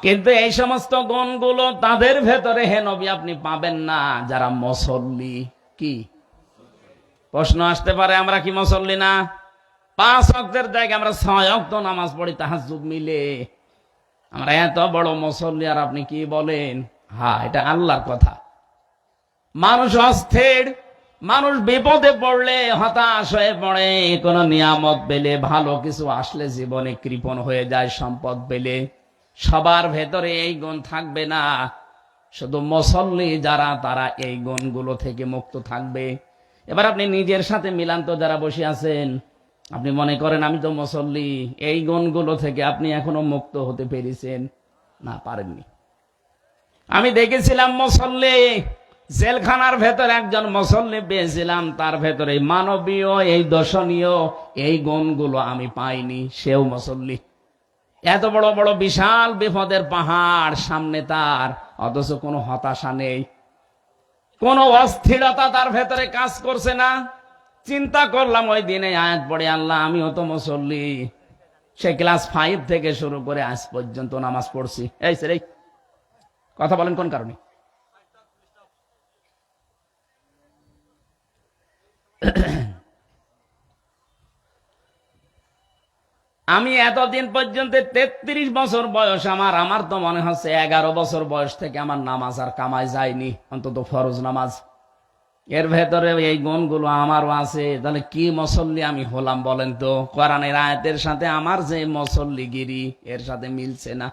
কিন্তু এই সমস্ত গুণগুলো তাদের ভেতরে হে নবী আপনি পাবেন না যারা মুসল্লি। কি প্রশ্ন আসতে পারে, আমরা কি মুসল্লি না? 5 ওয়াক্তের জায়গায় আমরা 6 ওয়াক্ত নামাজ পড়ি তাহাজ্জুদ মিলে, আমরা এত বড় মুসল্লি, আর আপনি কি বলেন? হ্যাঁ, এটা আল্লাহর কথা। মানুষ অস্থির, মানুষ বিপদে পড়লে হতাশ হয়ে পড়ে, কোন নিয়ামত পেলে, ভালো কিছু আসলে জীবনে কৃপণ হয়ে যায়। সম্পদ পেলে সবার ভেতরে এই গুণ থাকবে না, শুধু মুসল্লি যারা তারা এই গুণগুলো থেকে মুক্ত থাকবে। এবার আপনি নিজের সাথে মিলান তো, যারা বসে আছেন, আপনি মনে করেন আমি তো মুসল্লি, এই গুণগুলো থেকে আপনি এখনো মুক্ত হতে পেরেছেন না? পারেননি। আমি দেখেছিলাম মুসল্লি, জেলখানার ভেতর একজন মুসল্লি পেয়েছিলাম, তার ভেতরে মানবীয়, এই দর্শনীয় এই গুণগুলো আমি পাইনি, সেও মুসল্লি। এত বড় বড় বিশাল বিপদের পাহাড় সামনে তার, অথচ কোনো হতাশা নেই, কোনো অস্থিরতা তার ভেতরে কাজ করছে না। চিন্তা করলাম ওই দিনে আয়াত পড়ে, আল্লাহ আমিও তো মুসল্লি, সে ক্লাস 5 থেকে শুরু করে আজ পর্যন্ত নামাজ পড়ছি। এই স্যার, এই কথা বলেন কোন কারণে? আমি এতদিন পর্যন্ত 33 বছর বয়স আমার তো মনে হচ্ছে 11 বছর বয়স থেকে আমার নামাজ আর কামাই যায়নি, অন্তত ফরজ নামাজ। এর ভেতরে এই গুণগুলো আমারও আছে, তাহলে কি মুসল্লি আমি হলাম বলেন তো? কোরআনের আয়াতের সাথে আমার যে মুসল্লিগিরি এর সাথে মিলছে না,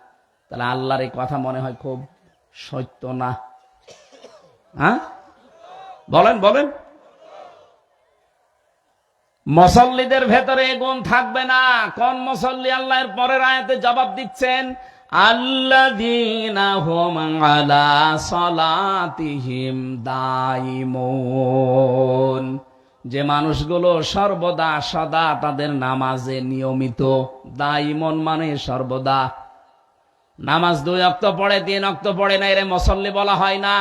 তাহলে আল্লাহর এই কথা মনে হয় খুব সত্য না? হ্যাঁ বলেন বলেন। মুসল্লিদের ভেতরে গুণ থাকবে না। কোন মুসল্লি? আল্লাহর পরের আয়াতে জবাব দিচ্ছেন, আল্লাযীনা হুম আলা সালাতিহিম দাইমুন, যে মানুষগুলো সর্বদা সদা তাদের নামাজে নিয়মিত। দাইমুন মানে সর্বদা। নামাজ 2 ওয়াক্ত পড়ে, 3 ওয়াক্ত পড়ে না, এর মুসল্লি বলা হয় না।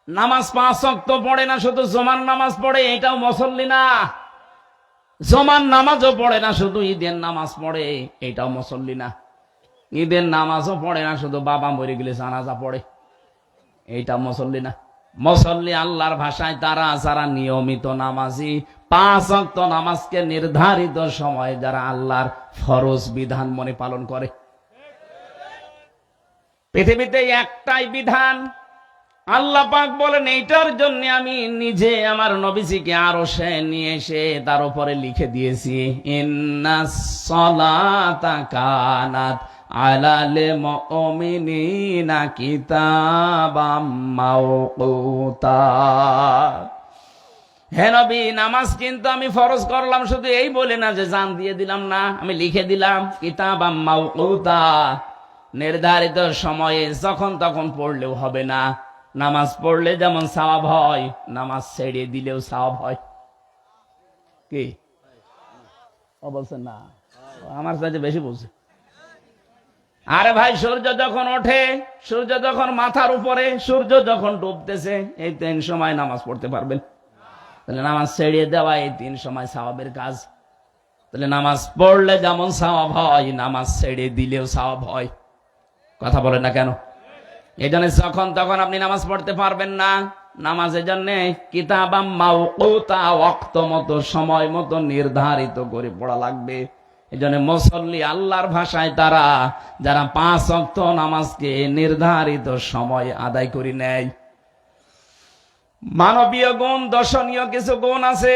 নামাজ 5 ওয়াক্ত পড়ে না, শুধু জুমার নামাজ পড়ে, এটাও মুসল্লি না। জুমার নামাজও পড়ে না, শুধু ঈদের নামাজ পড়ে, এটাও মুসল্লি না। ঈদের নামাজও পড়ে না, শুধু বাবা মরে গেলে জানাজা পড়ে, এইটা মুসল্লি না। মুসল্লি আল্লাহর ভাষায় তারা যারা নিয়মিত নামাজি, 5 ওয়াক্ত নামাজকে নির্ধারিত সময়ে যারা আল্লাহর ফরজ বিধান মনে পালন করে। পৃথিবীতে একটাই বিধান, আল্লাহ পাক বলেন এইটার জন্য আমি নিজে আমার নবীজিকে আরশে নিয়ে এসে তার উপরে লিখে দিয়েছি, ইন্নাস সালাতা কানাত আলাল মুমিনিনা কিতাবাম মাওকুতা। হে নবী, নামাজ কিন্তু আমি ফরজ করলাম শুধু এই বলে না যে জান দিয়ে দিলাম, না, আমি লিখে দিলাম কিতাবাম মাওকুতা, নির্ধারিত সময়ে যখন তখন পড়লেও হবে না। নামাজ পড়লে যেমন সওয়াব হয়, নামাজ ছেড়ে দিলেও সওয়াব হয়। কি ও বলছেন না? আমার কাছে বেশি বলছে। আরে ভাই, সূর্য যখন ওঠে, সূর্য যখন মাথার উপরে, সূর্য যখন ডুবতেছে, এই 3 সময় নামাজ পড়তে পারবেন? তাহলে নামাজ ছেড়ে দেওয়া এই 3 সময় সওয়াবের কাজ। তাহলে নামাজ পড়লে যেমন সওয়াব হয়, নামাজ ছেড়ে দিলেও সওয়াব হয়। কথা বলেন না কেন? এই জন্য যখন তখন আপনি নামাজ পড়তে পারবেন না। নামাজের জন্য কিতাবাম মাওকুতা, ওয়াক্ত মতো, সময় মতো নির্ধারিত করে পড়া লাগবে। এই জন্য মুসল্লি আল্লাহর ভাষায় তারা যারা 5 ওয়াক্ত নামাজকে নির্ধারিত সময় আদায় করে নেয়। মানবীয় গুণ, দর্শনীয় কিছু গুণ আছে,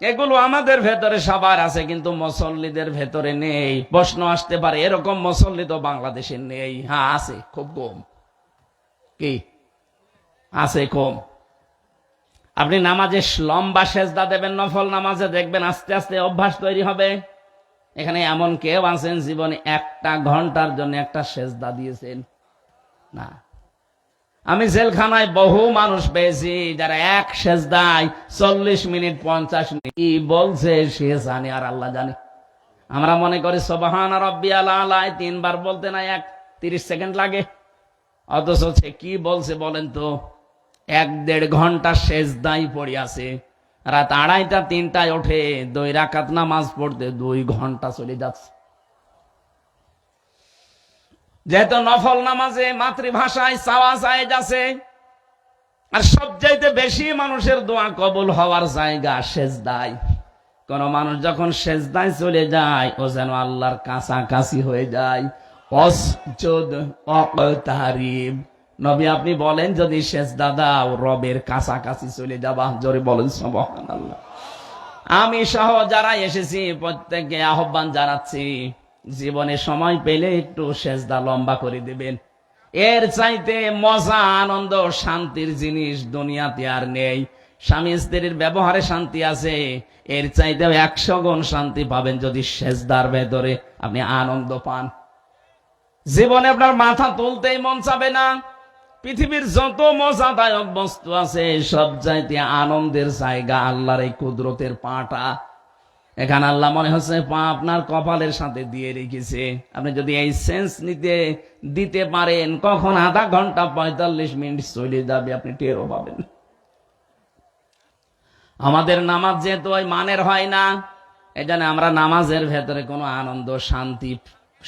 এগুলো আমাদের ভেতরে সবার আছে, কিন্তু মুসল্লিদের ভেতরে নেই। প্রশ্ন আসতে পারে, এরকম মুসল্লি তো বাংলাদেশে নেই। হ্যাঁ আছে, খুব কম। কি আছে? কম। আপনি নামাজে লম্বা সেজদা দেবেন, নফল নামাজে দেখবেন আস্তে আস্তে অভ্যাস তৈরি হবে। এখানে এমন কেউ আছেন জীবনে 1 ঘন্টার জন্য একটা সেজদা দিয়েছেন? না। আমি জেলখানায় বহু মানুষ পেয়েছি যারা এক সেজদায় 40 মিনিট 50 মিনিট কি বলছে সে জানে আর আল্লাহ জানে। আমরা মনে করি সুবহান রাব্বিয়াল আলা 3 বার বলতে না 30 সেকেন্ড লাগে, অথচ সে কি বলছে বলেন তো? 1-1.5 ঘন্টা সেজদাই পড়ে আছে। রাত 2:30টা 3টায় ওঠে 2 রাকাত নামাজ পড়তে 2 ঘন্টা চলে যাচ্ছে। যেহেতু নফল নামাজে মাতৃভাষায় চাওয়া জায়েজ আছে, আর সবচাইতে বেশি মানুষের দোয়া কবুল হওয়ার জায়গা সেজদায়। কোন মানুষ যখন সেজদায় চলে যায়, ও যেন আল্লাহর কাছাকাছি হয়ে যায়। ওয়াসজুদ ওয়াকতারিব। নবী আপনি বলেন, যদি সেজদা দাও রবের কাছাকাছি চলে যাবা। জোরে বলেন সুবহানাল্লাহ। আমি সহ যারা এসেছি প্রত্যেককে আহ্বান জানাচ্ছি, জীবনে সময় পেলে একটু সেজদা লম্বা করে দিবেন। এর চাইতে মজা, আনন্দ, শান্তির জিনিস দুনিয়াতে আর নেই। স্বামী স্ত্রীর ব্যবহারে শান্তি আছে, এর চাইতে 100 গুণ শান্তি পাবেন যদি সেজদার ভেতরে আপনি আনন্দ পান। জীবনে আপনার মাথা তুলতেই মন চাবে না। পৃথিবীর যত মজাদায়ক বস্তু আছে সব চাইতে আনন্দের জায়গা আল্লাহর এই কুদরতের পাটা। এখানে আল্লাহ মনে হচ্ছে পা আপনার কপালের সাথে দিয়ে রেখেছে। আপনি যদি এই সেন্স দিতে পারেন, কখন আধা ঘন্টা 45 মিনিট চলে যাবে আপনি টেরও পাবেন। আমাদের নামাজ যেহেতু ওই মানের হয় না, এজন্য আমরা নামাজের ভেতরে কোনো আনন্দ, শান্তি,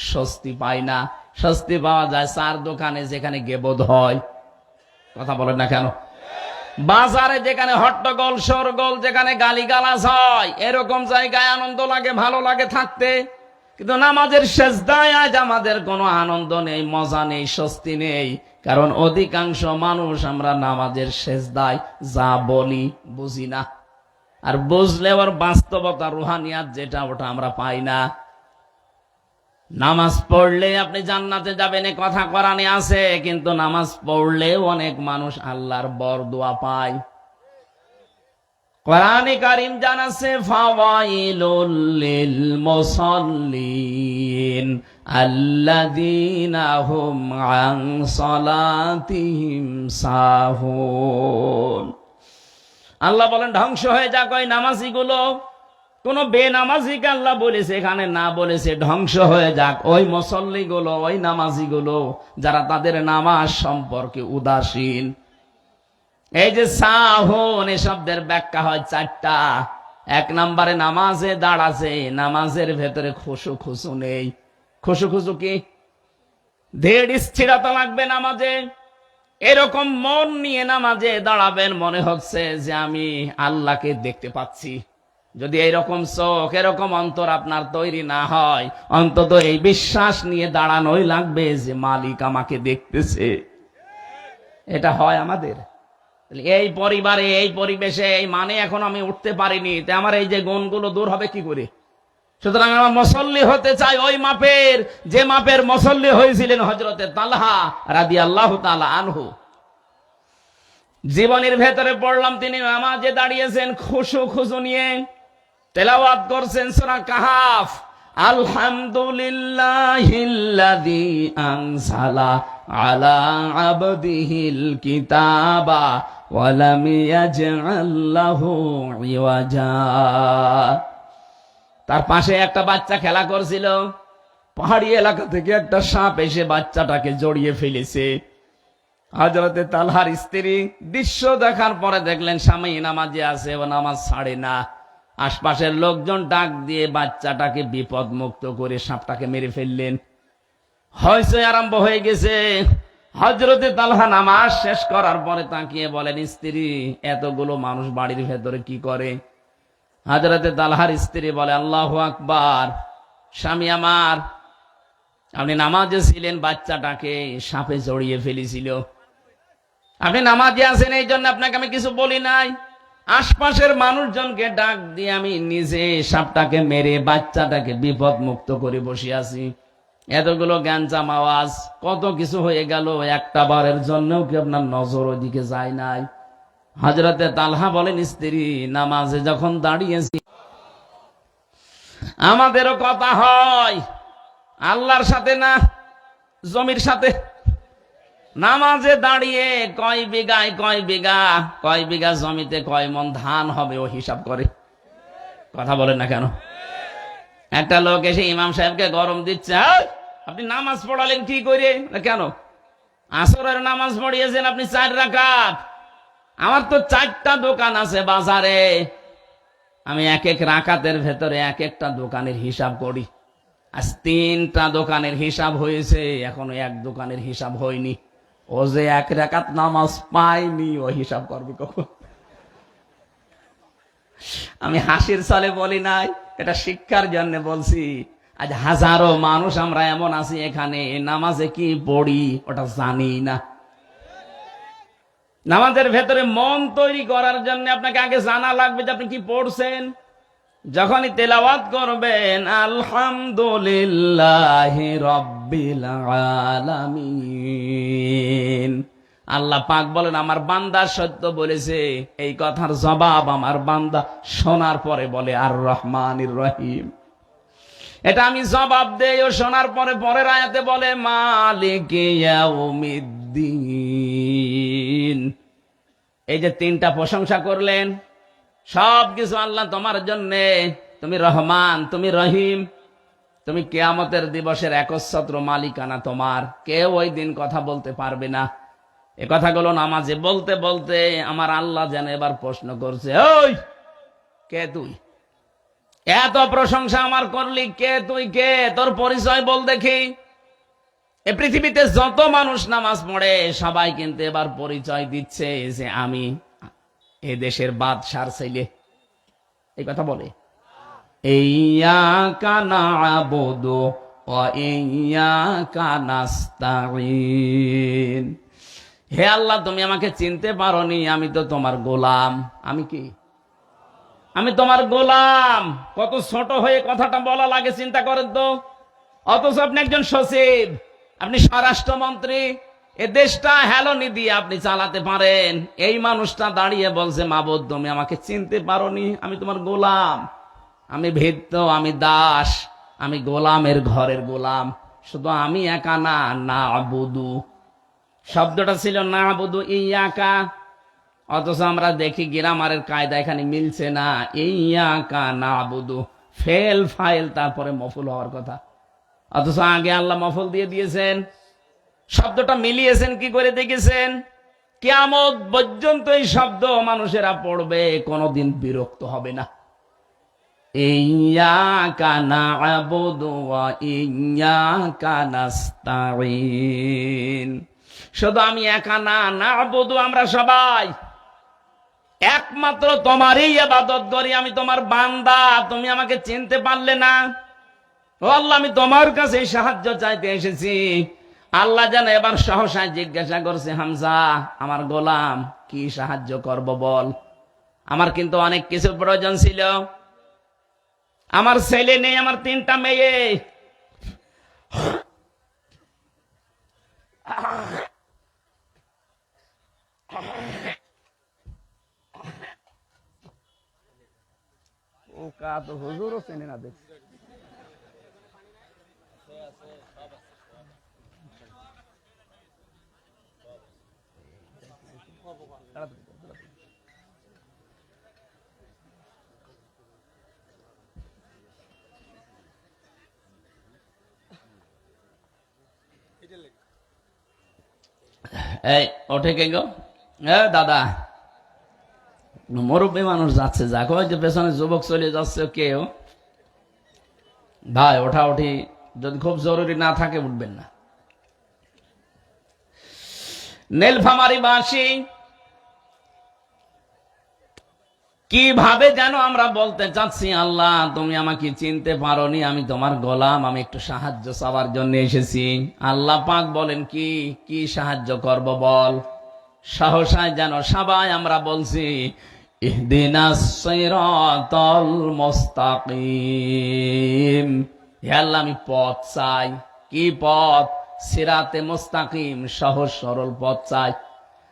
স্বস্তি পাই না। স্বস্তি পাওয়া যায় 4 দোকানে যেখানে গেবদ হয়। কথা বলেন না কেন? বাজারে যেখানে হট্টগোল, শোরগোল, যেখানে গালিগালাজ হয়, এরকম জায়গায় আনন্দ লাগে, ভালো লাগে থাকতে। কিন্তু নামাজের সেজদায় আজ আমাদের কোনো আনন্দ নেই, মজা নেই, স্বস্তি নেই। কারণ অধিকাংশ মানুষ আমরা নামাজের সেজদায় যা বলি বুঝি না, আর বুঝলে ওর বাস্তবতা, রুহানিয়াত যেটা, ওটা আমরা পাই না। নামাজ পড়লে আপনি জান্নাতে যাবেন এ কথা কোরআনে আছে, কিন্তু নামাজ পড়লেও অনেক মানুষ আল্লাহর বরদোয়া পায়। কোরআনে কারীম জানাচ্ছে, ফাওয়াইলুল লিল মুসাল্লিন আল্লাযীনা হুম আন সালাতিহিম সাহুন। আল্লাহ বলেন ধ্বংস হয়ে যাক ওই নামাজিগুলো। কোন বেনামাজিকে আল্লাহ বলেছে এখানে না, বলেছে ধ্বংস হয়ে যাক ওই মুসল্লিগুলো, ওই নামাজিগুলো যারা তাদের নামাজ সম্পর্কে উদাসীন। এই যে সাহুন, এই শব্দের ব্যাখ্যা হয় 4টা। 1 নম্বরে নামাজে দাঁড়াছে, নামাজের ভেতরে খুশু খুশু নেই। খুশু খুশু কি? ধীর স্থিরতা লাগবে নামাজে। এরকম মন নিয়ে নামাজে দাঁড়াবেন, মনে হচ্ছে যে আমি আল্লাহকে দেখতে পাচ্ছি। যদি এইরকম চোখ এরকম অন্তর আপনার তৈরি না হয়, অন্তত এই বিশ্বাস নিয়ে দাঁড়ানোই লাগবে যে মালিক আমাকে দেখতেছে। এটা হয় আমাদের? এই পরিবারে, এই পরিবেশে, এই মানে এখন আমি উঠতে পারিনি, তে আমার এই যে গুণগুলো দূর হবে কি করে? সুতরাং আমার মুসল্লি হতে চাই ওই মাপের, যে মাপের মুসল্লি হয়েছিলেন হযরতে তালহা রাদিয়াল্লাহু তাআলা আনহু। জীবনের ভেতরে পড়লাম তিনি নামাজে দাঁড়িয়েছেন খুশু নিয়ে, তেলাওয়াত করছেন সূরা কাহাফ, আলহামদুলিল্লাহিল্লাযী আনজালা আলা আবদিহিল কিতাবা ওয়া লাম ইয়াজআল লাহু ইওয়াজা। তার পাশে একটা বাচ্চা খেলা করছিল, পাহাড়ি এলাকা থেকে একটা সাপ এসে বাচ্চাটাকে জড়িয়ে ফেলেছে। হযরতে তালহার স্ত্রী দৃশ্য দেখার পরে দেখলেন স্বামী নামাজে আছে, ও নামাজ ছাড়ে না। আশপাশের লোকজন ডাক দিয়ে বাচ্চাটাকে বিপদ মুক্ত করে সাপটাকে মেরে ফেললেন। হইচই আরম্ভ হয়ে গেছে। হযরতে তালহা নামাজ শেষ করার পরে তাকিয়ে বলেন, স্ত্রী, এতগুলো মানুষ বাড়ির ভেতরে কি করে? হযরতে তালহার স্ত্রী বলে, আল্লাহু আকবার, স্বামী আমার, আপনি নামাজে ছিলেন, বাচ্চাটাকে সাপে জড়িয়ে ফেলেছিল। আপনি নামাজে আছেন, এই জন্য আপনাকে আমি কিছু বলি নাই। আশপাশের মানুষজনকে ডাক দিয়ে আমি নিজে সাপটাকে মেরে বাচ্চাটাকে বিপদ মুক্ত করে বসে আছি। এতগুলো গ্যাঞ্জাম আওয়াজ, কত কিছু হয়ে গেল, একটা বারের জন্যও কি আপনার নজর ওইদিকে যায় নাই? হযরতে তালহা বলেন, স্ত্রী, নামাজে যখন দাঁড়িয়েছি আমাদেরও কথা হয়, আল্লাহর সাথে না, জমির সাথে। নামাজে দাঁড়িয়ে কয় বিঘায় কয় বিঘা জমিতে কয় মন ধান হবে ও হিসাব করে। কথা বলেন না কেন? একটা লোক এসে ইমাম সাহেবকে গরম দিচ্ছে, এই, আপনি নামাজ পড়ালেন কি করে? কেন? আসরের নামাজ পড়িয়েছেন আপনি 4 রাকাত। আমার তো 4টা দোকান আছে বাজারে, আমি এক এক রাকাতের ভেতরে এক একটা দোকানের হিসাব করি। আজ 3টা দোকানের হিসাব হয়েছে, এখনো এক দোকানের হিসাব হয়নি। ও যে 1 রাকাত নামাজ পায়নি, ও হিসাব করবে কখন? আমি হাসির ছলে বলি নাই, এটা শিক্ষার জন্য বলছি। আজ হাজারো মানুষ আমরা এমন আছি এখানে, নামাজে কি পড়ি ওটা জানি না। নামাজের ভেতরে মন তৈরি করার জন্য আপনাকে আগে জানা লাগবে যে আপনি কি পড়ছেন। যখনই তেলাওয়াত করবেন, আলহামদুলিল্লাহি রাব্বিল আলামিন, আল্লাহ পাক বলেন আমার বান্দা সত্য বলেছে, এই কথার জবাব আমার বান্দা শোনার পরে বলে আর রহমানির রহিম। এটা আমি জবাব দেই, ও শোনার পরে পরের আয়াতে বলে মালিকি ইয়াউমিদ্দিন। এই যে 3টা প্রশংসা করলেন, সবকিছু আল্লাহ তোমার জন্যে। তুমি রহমান, তুমি রহিম, তুমি কিয়ামতের দিবসের একচ্ছত্র মালিকানা তোমার, কেউ ওই দিন কথা বলতে পারবে না। এ কথাগুলো নামাজে বলতে বলতে আমার আল্লাহ যেন এবার প্রশ্ন করছে, ওই কে তুই? এত প্রশংসা আমার করলি, কে তুই? কে তোর পরিচয় বল দেখি। এ পৃথিবীতে যত মানুষ নামাজ পড়ে সবাই কিন্তু এবার পরিচয় দিচ্ছে যে আমি এ দেশের বাদশার ছেলে। এই কথা বলে, ইয়্যাকা না'বুদু ওয়া ইয়্যাকা নাস্তাঈন। হে আল্লাহ, তুমি আমাকে চিনতে পারোনি, আমি তো তোমার গোলাম। আমি কি? আমি তোমার গোলাম। কত ছোট হয়ে কথাটা বলা লাগে চিন্তা করেন তো। অথচ আপনি একজন সচিব, আপনি স্বরাষ্ট্রমন্ত্রী, এ দেশটা হেলনি দিয়ে আপনি চালাতে পারেন। এই মানুষটা দাঁড়িয়ে বলছে, মাবুদ তুমি আমাকে চিনতে পারোনি, আমি তোমার গোলাম, আমি ভৃত্য, আমি দাস, আমি গোলামের ঘরের গোলাম। শুধু আমি একা না, না'বুদু শব্দটা ছিল না'বুদু ইয়াকা। অথচ আমরা দেখি গ্রামারের কায়দা এখানে মিলছে না। ইয়াকা না'বুদু ফেল ফাইল, তারপরে মফুল হওয়ার কথা, অথচ আগে আল্লাহ মফুল দিয়ে দিয়েছেন। শব্দটা মিলিয়েছেন কি করে দেখেছেন? কিয়ামত পর্যন্ত এই শব্দ মানুষেরা পড়বে, কোনোদিন বিরক্ত হবে না। ইয়্যাকা না'বুদু ওয়া ইয়্যাকা নাস্তাঈন। শুধু আমি একা না, না'বুদু আমরা সবাই। একমাত্র তোমারই ইবাদত করি, আমি তোমার বান্দা, তুমি আমাকে চিনতে পারলে না। ও আল্লাহ, আমি তোমার কাছে সাহায্য চাইতে এসেছি। আল্লাহ যেন এবার সহসা জিজ্ঞাসা করছে, হামজা আমার গোলাম, কি সাহায্য করব বল। আমার কিন্তু অনেক কিছু প্রয়োজন ছিল। আমার ছেলে নেই, আমার 3টা মেয়ে। ও কা তো হুজুরও চেনে না দেখ। এই ওঠে কে গো? দাদা, মুরব্বী মানুষ যাচ্ছে, যাক, ওই যে পেছনে যুবক চলে যাচ্ছে কেউ। ভাই ওঠা উঠি যদি খুব জরুরি না থাকে উঠবেন না। নীলফামারী বাসী কিভাবে যেন আমরা বলতে চাচ্ছি, আল্লাহ তুমি আমাকে চিনতে পারোনি, আমি তোমার গোলাম, আমি একটু সাহায্য চাওয়ার জন্য এসেছি। আল্লাহ পাক বলেন, কি কি সাহায্য করব বল। সহসায় যেন সবাই আমরা বলছি, ইহদিনাস সিরাতাল মুস্তাকিম। হে আল্লাহ, আমি পথ চাই। কি পথ? সিরাতে মুস্তাকিম, সহজ সরল পথ চাই।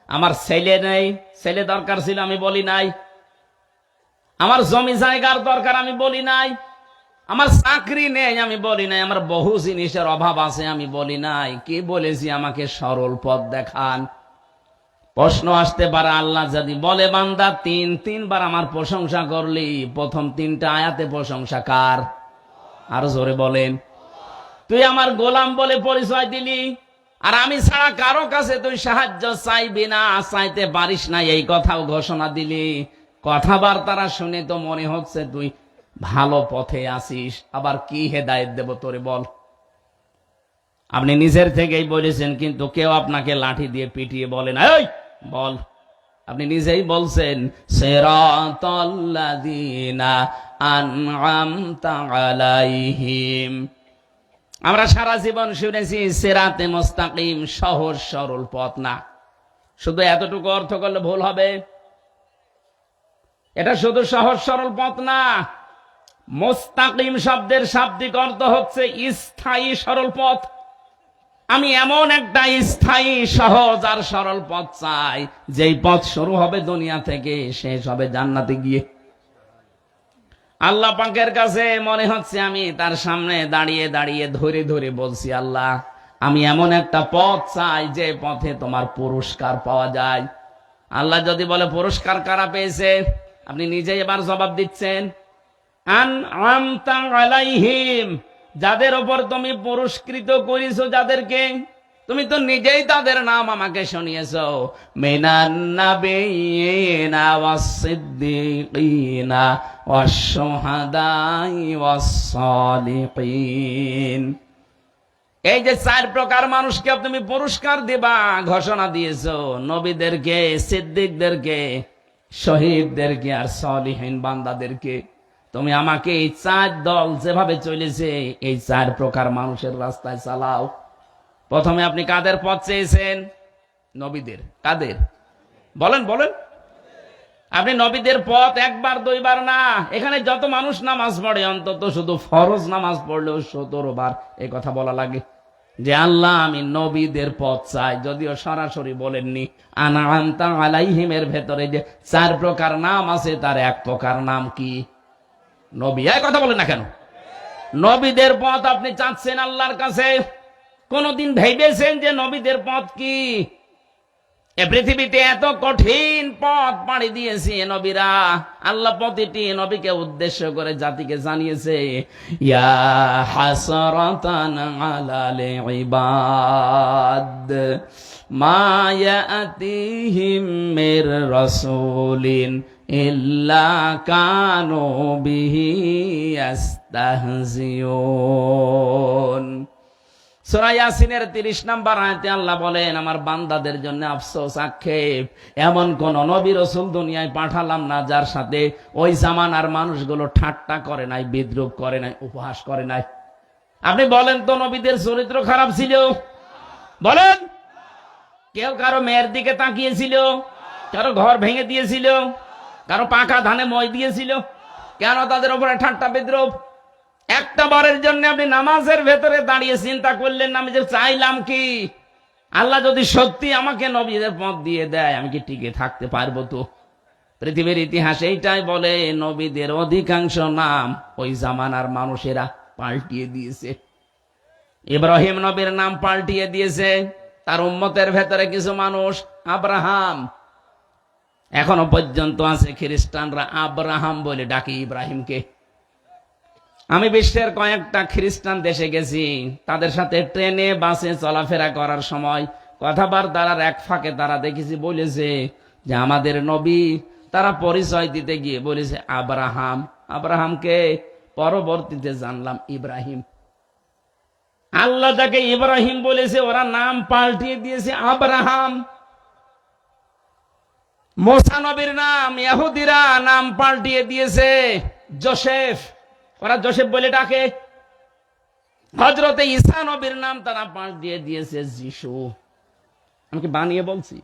আমার ছেলে নেই, ছেলে দরকার ছিল, আমি বলি নাই। আমার জমি জায়গার দরকার, আমি বলি নাই। আমার চাকরি নেই, আমি বলি নাই। আমার বহু জিনিসের অভাব আছে, আমি বলি নাই। কি বলেছি? আমাকে সরল পথ দেখান। প্রশ্ন আসতে পারে, আল্লাহ যদি বলে বান্দা 3বার আমার প্রশংসা করলি, প্রথম 3টা আয়াতে প্রশংসা কার? আর জোরে বলেন। তুই আমার গোলাম বলে পরিচয় দিলি, আর আমি ছাড়া কারো কাছে তুই সাহায্য চাইবি না, চাইতে পারিস না, এই কথাও ঘোষণা দিলি। কথাবার্তারা শুনে তো মনে হচ্ছে তুই ভালো পথে আসিস। আবার কি হেদায়েত দেব তোরে বল? আপনি নিজের থেকেই বলেছেন, কিন্তু কেউ আপনাকে লাঠি দিয়ে পিটিয়ে বলে না, এই বল। আপনি নিজেই বলছেন, সিরাতাল্লাযীনা আন'আমতা আলাইহিম। আমরা সারা জীবন শুনেছি সিরাতে মুস্তাকিম, সহজ সরল পথ না। শুধু এতটুকু অর্থ করলে ভুল হবে। এটা শুধু সহজ সরল পথ না। মুস্তাকিম শব্দের শাব্দিক অর্থ হচ্ছে স্থায়ী সরল পথ। আমি এমন একটা স্থায়ী সহজ আর সরল পথ চাই, যেই পথ শুরু হবে দুনিয়া থেকে, শেষ হবে জান্নাতে গিয়ে। আল্লাহ পাকের কাছে মনে হচ্ছে আমি তার সামনে দাঁড়িয়ে দাঁড়িয়ে ধরে ধরে বলছি, আল্লাহ আমি এমন একটা পথ চাই যে পথে তোমার পুরস্কার পাওয়া যায়। আল্লাহ যদি বলে পুরস্কার কারা পেয়েছে, আপনি নিজেই এবার জবাব দিচ্ছেন, আন'আমতা আলাইহিম, যাদের উপর তুমি পুরস্কৃত করেছো, যাদেরকে তুমি তো নিজেই তাদের নাম আমাকে শুনিয়েছো, মিনান নাবিয়িনা ওয়াস-সিদ্দীকিনা ওয়াশ-শুহাদাই ওয়াস-সালিহিন। এই যে 4 প্রকার মানুষকে তুমি পুরস্কার দিবা ঘোষণা দিয়েছো, নবীদেরকে, সিদ্দিকদেরকে, শহীদদেরকে আর সলিহিন বান্দাদেরকে। তুমি আমাকে এই 4 দল যেভাবে চলেছে, এই 4 প্রকার মানুষের রাস্তায় চালাও। প্রথমে আপনি কাদের পথ চেয়েছেন? নবীদের। কাদের? বলেন বলেন। আপনি নবীদের পথ 1বার 2বার না, এখানে যত মানুষ নামাজ পড়ে অন্তত শুধু ফরজ নামাজ পড়লেও 17 বার এই কথা বলা লাগে যে আল্লাহ আমি নবীদের পথ চাই। যদিও সরাসরি বলেননি। আন'আমতা আলাইহিমের ভেতরে যে 4 প্রকার নাম আছে, তার 1 প্রকার নাম কি? নবী। এই কথা বলেন না কেন? নবীদের পথ আপনি চাচ্ছেন আল্লাহর কাছে। কোনদিন ভেবেছেন যে নবীদের পথ কি? এ পৃথিবীতে এত কঠিন পথ পাড়ি দিয়েছে নবীরা। আল্লাহ প্রতিটি নবীকে উদ্দেশ্য করে জাতিকে জানিয়েছে, ইয়া হাসরাতান আলাল ইবাদ মা ইয়াতিহিম মির রাসূলিন ইল্লা কানু বিহি ইস্তাহজিউন। সূরা ইয়াসিনের 30 নম্বর আয়াতে আল্লাহ বলেন, আমার বান্দাদের জন্য আফসোস, আক্ষেপ, এমন কোন নবী রাসূল দুনিয়ায় পাঠালাম না যার সাথে ওই জামানার মানুষগুলো ঠাট্টা করে নাই, বিদ্রূপ করে নাই, উপহাস করে নাই। আপনি বলেন তো নবীদের চরিত্র খারাপ ছিল? বলেন, কেউ কারো মেয়ের দিকে তাকিয়েছিল? কারো ঘর ভেঙে দিয়েছিল? কারো পাকা ধানে মই দিয়েছিল? কেন তাদের উপরে ঠাট্টা বিদ্রূপ? একটা বারের জন্য আপনি নামাজের ভেতরে দাঁড়িয়ে চিন্তা করলেন না, আমি যে চাইলাম কি, আল্লাহ যদি সত্যি আমাকে নবীদের পথ দিয়ে দেয়, আমি কি টিকে থাকতে পারবো? তো পৃথিবীর ইতিহাস এইটাই বলে, নবীদের অধিকাংশ নাম ওই জামানার মানুষেরা পাল্টিয়ে দিয়েছে। ইব্রাহিম নবীর নাম পাল্টিয়ে দিয়েছে তার উম্মতের ভেতরে কিছু মানুষ। আব্রাহাম, এখনো পর্যন্ত আছে খ্রিস্টানরা আব্রাহাম বলে ডাকে ইব্রাহিমকে। আমি বিশ্বের কয়েকটা খ্রিস্টান দেশে গেছি, তাদের সাথে ট্রেনে বাসে চলাফেরা করার সময় কথাবার্তার এক ফাঁকে তারা দেখেছি বলেছে যে আমাদের নবী, তারা পরিচয় দিতে গিয়ে বলেছে আব্রাহাম। আব্রাহামকে পরবর্তীতে জানলাম ইব্রাহিম। আল্লাহ যাকে ইব্রাহিম বলেছে ওরা নাম পাল্টিয়ে দিয়েছে আব্রাহাম। মুসা নবীর নাম ইহুদিরা নাম পাল্টিয়ে দিয়েছে জোসেফ, ওরা জোসেফ বলে ডাকে। হযরতে ঈসা নবীর নাম তারা পাল্টিয়ে দিয়েছে যিশু। আমি কি বানিয়ে বলছি?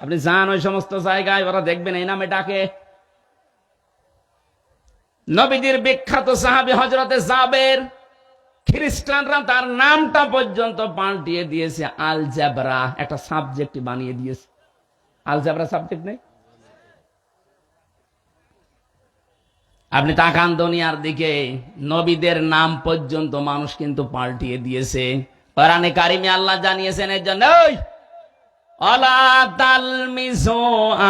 আপনি যান ওই সমস্ত জায়গায়, ওরা দেখবেন এই নামে ডাকে। নবীদের বিখ্যাত সাহাবী হযরতে জাবের, খ্রিস্টানরা তার নামটা পর্যন্ত পাল্টিয়ে দিয়েছে আল জাবরা, একটা সাবজেক্ট বানিয়ে দিয়েছে। আল জাবরা সাবজেক্ট নেই? আপনি তাকান দুনিয়ার দিকে, নবীদের নাম পর্যন্ত মানুষ কিন্তু পাল্টিয়ে দিয়েছে। কোরআনে কারিমে আল্লাহ জানিয়েছেন এর জন্য, অলা তালমিজু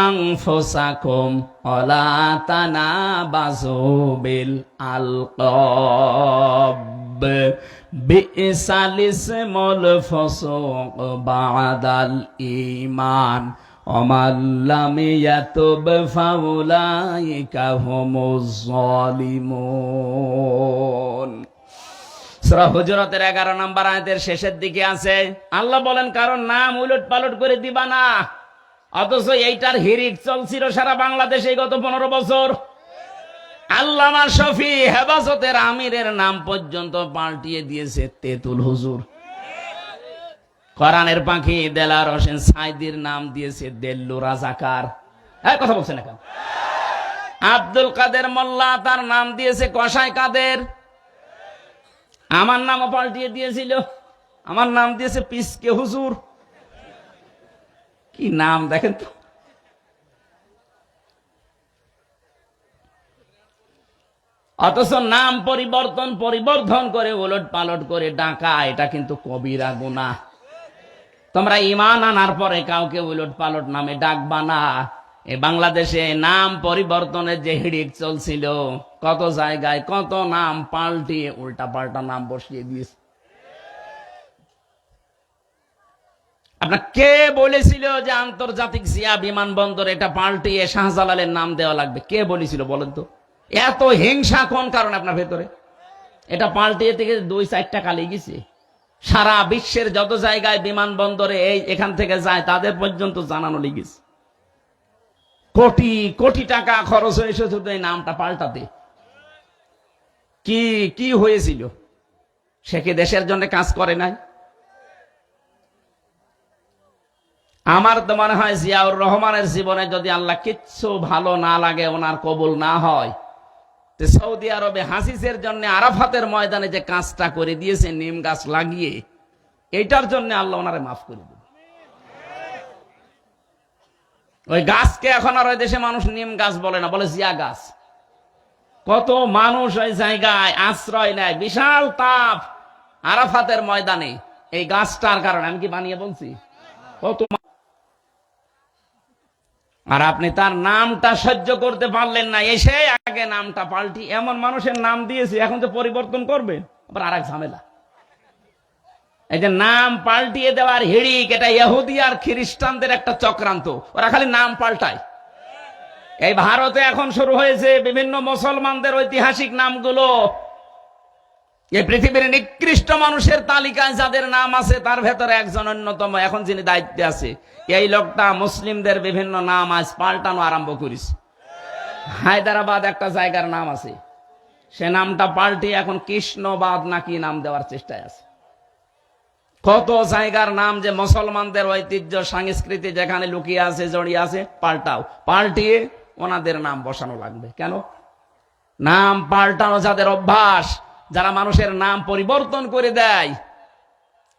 আনফুসাকুম অলা তানাবাজু বিল আলকাব বিইসাল ইসমুল ফুসুক বাদাল ঈমান ওমাল্লাম ইয়াতুব ফাউলাইকা হুমুজ জালিমুন। সূরা হুজুরাতের 11 নম্বর আয়াতের শেষের দিকে আছে, আল্লাহ বলেন কারণ নাম উলট পালট করে দিবা না। অথচ এইটার হিরিক চলছিল সারা বাংলাদেশে গত 15 বছর। আল্লামা শফি হেফাজতের আমিরের নাম পর্যন্ত পাল্টিয়ে দিয়েছে তেতুল হুজুর। কোরআনের পাখি দেলার হোসেন সাইদির নাম দিয়েছে দেল্লু রাজাকার। কথা বলছেন না কেন? আব্দুল কাদের মোল্লা, তার নাম দিয়েছে কসাই কাদের। আমার নামও পাল্টিয়ে দিয়েছিল, আমার নাম দিয়েছে পিসকে হুজুর। কি নাম দেখেন তো। অথচ নাম পরিবর্তন করে উলট পালট করে ডাকা, এটা কিন্তু কবিরা গুনাহ। তোমরা ঈমান আনার পরে কাউকে উলট পালট নামে ডাকবা না। এই বাংলাদেশে নাম পরিবর্তনের যে হিড়িক চলছিল, কত জায়গায় কত নাম পাল্টিয়ে উল্টা পাল্টা নাম বসিয়ে দিয়েছে। আপনার কে বলেছিল যে আন্তর্জাতিক জিয়া বিমানবন্দর এটা পাল্টিয়ে শাহজালালের নাম দেওয়া লাগবে? কে বলেছিল বলেন তো? এত হিংসা কোন কারণে আপনার ভেতরে? এটা পাল্টিয়ে থেকে 2-4টা কালি গেছে। সারা বিশ্বের যত জায়গায় বিমানবন্দরে এখান থেকে যায় তাদের পর্যন্ত জানানো লেগেছে। কোটি কোটি টাকা খরচ হয়েছে শুধু এই নামটা পাল্টাতে। কি হয়েছিল? সে কি দেশের জন্য কাজ করে নাই? আমার তো মনে হয় জিয়াউর রহমানের জীবনে যদি আল্লাহ কিচ্ছু ভালো না লাগে, ওনার কবুল না হয়, সৌদি আরবে হাসিসের জন্য আরাফাতের ময়দানে যে কাজটা করে দিয়েছে নিম গাছ লাগিয়ে, এইটার জন্য আল্লাহ ওনারে মাফ করে দেবে। ওই গাছকে এখন আর ওই দেশে মানুষ নিম গাছ বলে না, বলে জিয়া গাছ। কত মানুষ ওই জায়গায় আশ্রয় নেয়, বিশাল তাপ আরাফাতের ময়দানে এই গাছটার কারণে। আমি কি বানিয়ে বলছি? কত। আর আপনি তার নামটা সহ্য করতে পারলেন না, এসে আগে নামটা পাল্টি এমন মানুষের নাম দিয়েছে, এখন যে পরিবর্তন করবে আবার আরেক ঝামেলা। এই যে নাম পাল্টিয়ে দেওয়ার হিড়িক, এটা ইহুদি আর খ্রিস্টানদের একটা চক্রান্ত। ওরা খালি নাম পাল্টায়। এই ভারতে এখন শুরু হয়েছে বিভিন্ন মুসলমানদের ঐতিহাসিক নামগুলো এই পৃথিবীর নিকৃষ্ট মানুষের তালিকায় যাদের নাম আছে তার ভেতরে একজন অন্যতম, এখন যিনি দায়িত্বে আছে। এই লোকটা মুসলিমদের বিভিন্ন নাম আজ পাল্টানো আরম্ভ করেছে। হায়দ্রাবাদ একটা জায়গার নাম আছে, সে নামটা পাল্টে এখন কৃষ্ণবাদ নাকি নাম দেওয়ার চেষ্টায় আছে। কত জায়গার নাম যে মুসলমানদের ঐতিহ্য সংস্কৃতি যেখানে লুকিয়ে আছে, জড়িয়ে আছে, পাল্টিয়ে ওনাদের নাম বসানো লাগবে। কেন? নাম পাল্টানো যাদের অভ্যাস, যারা মানুষের নাম পরিবর্তন করে দেয়।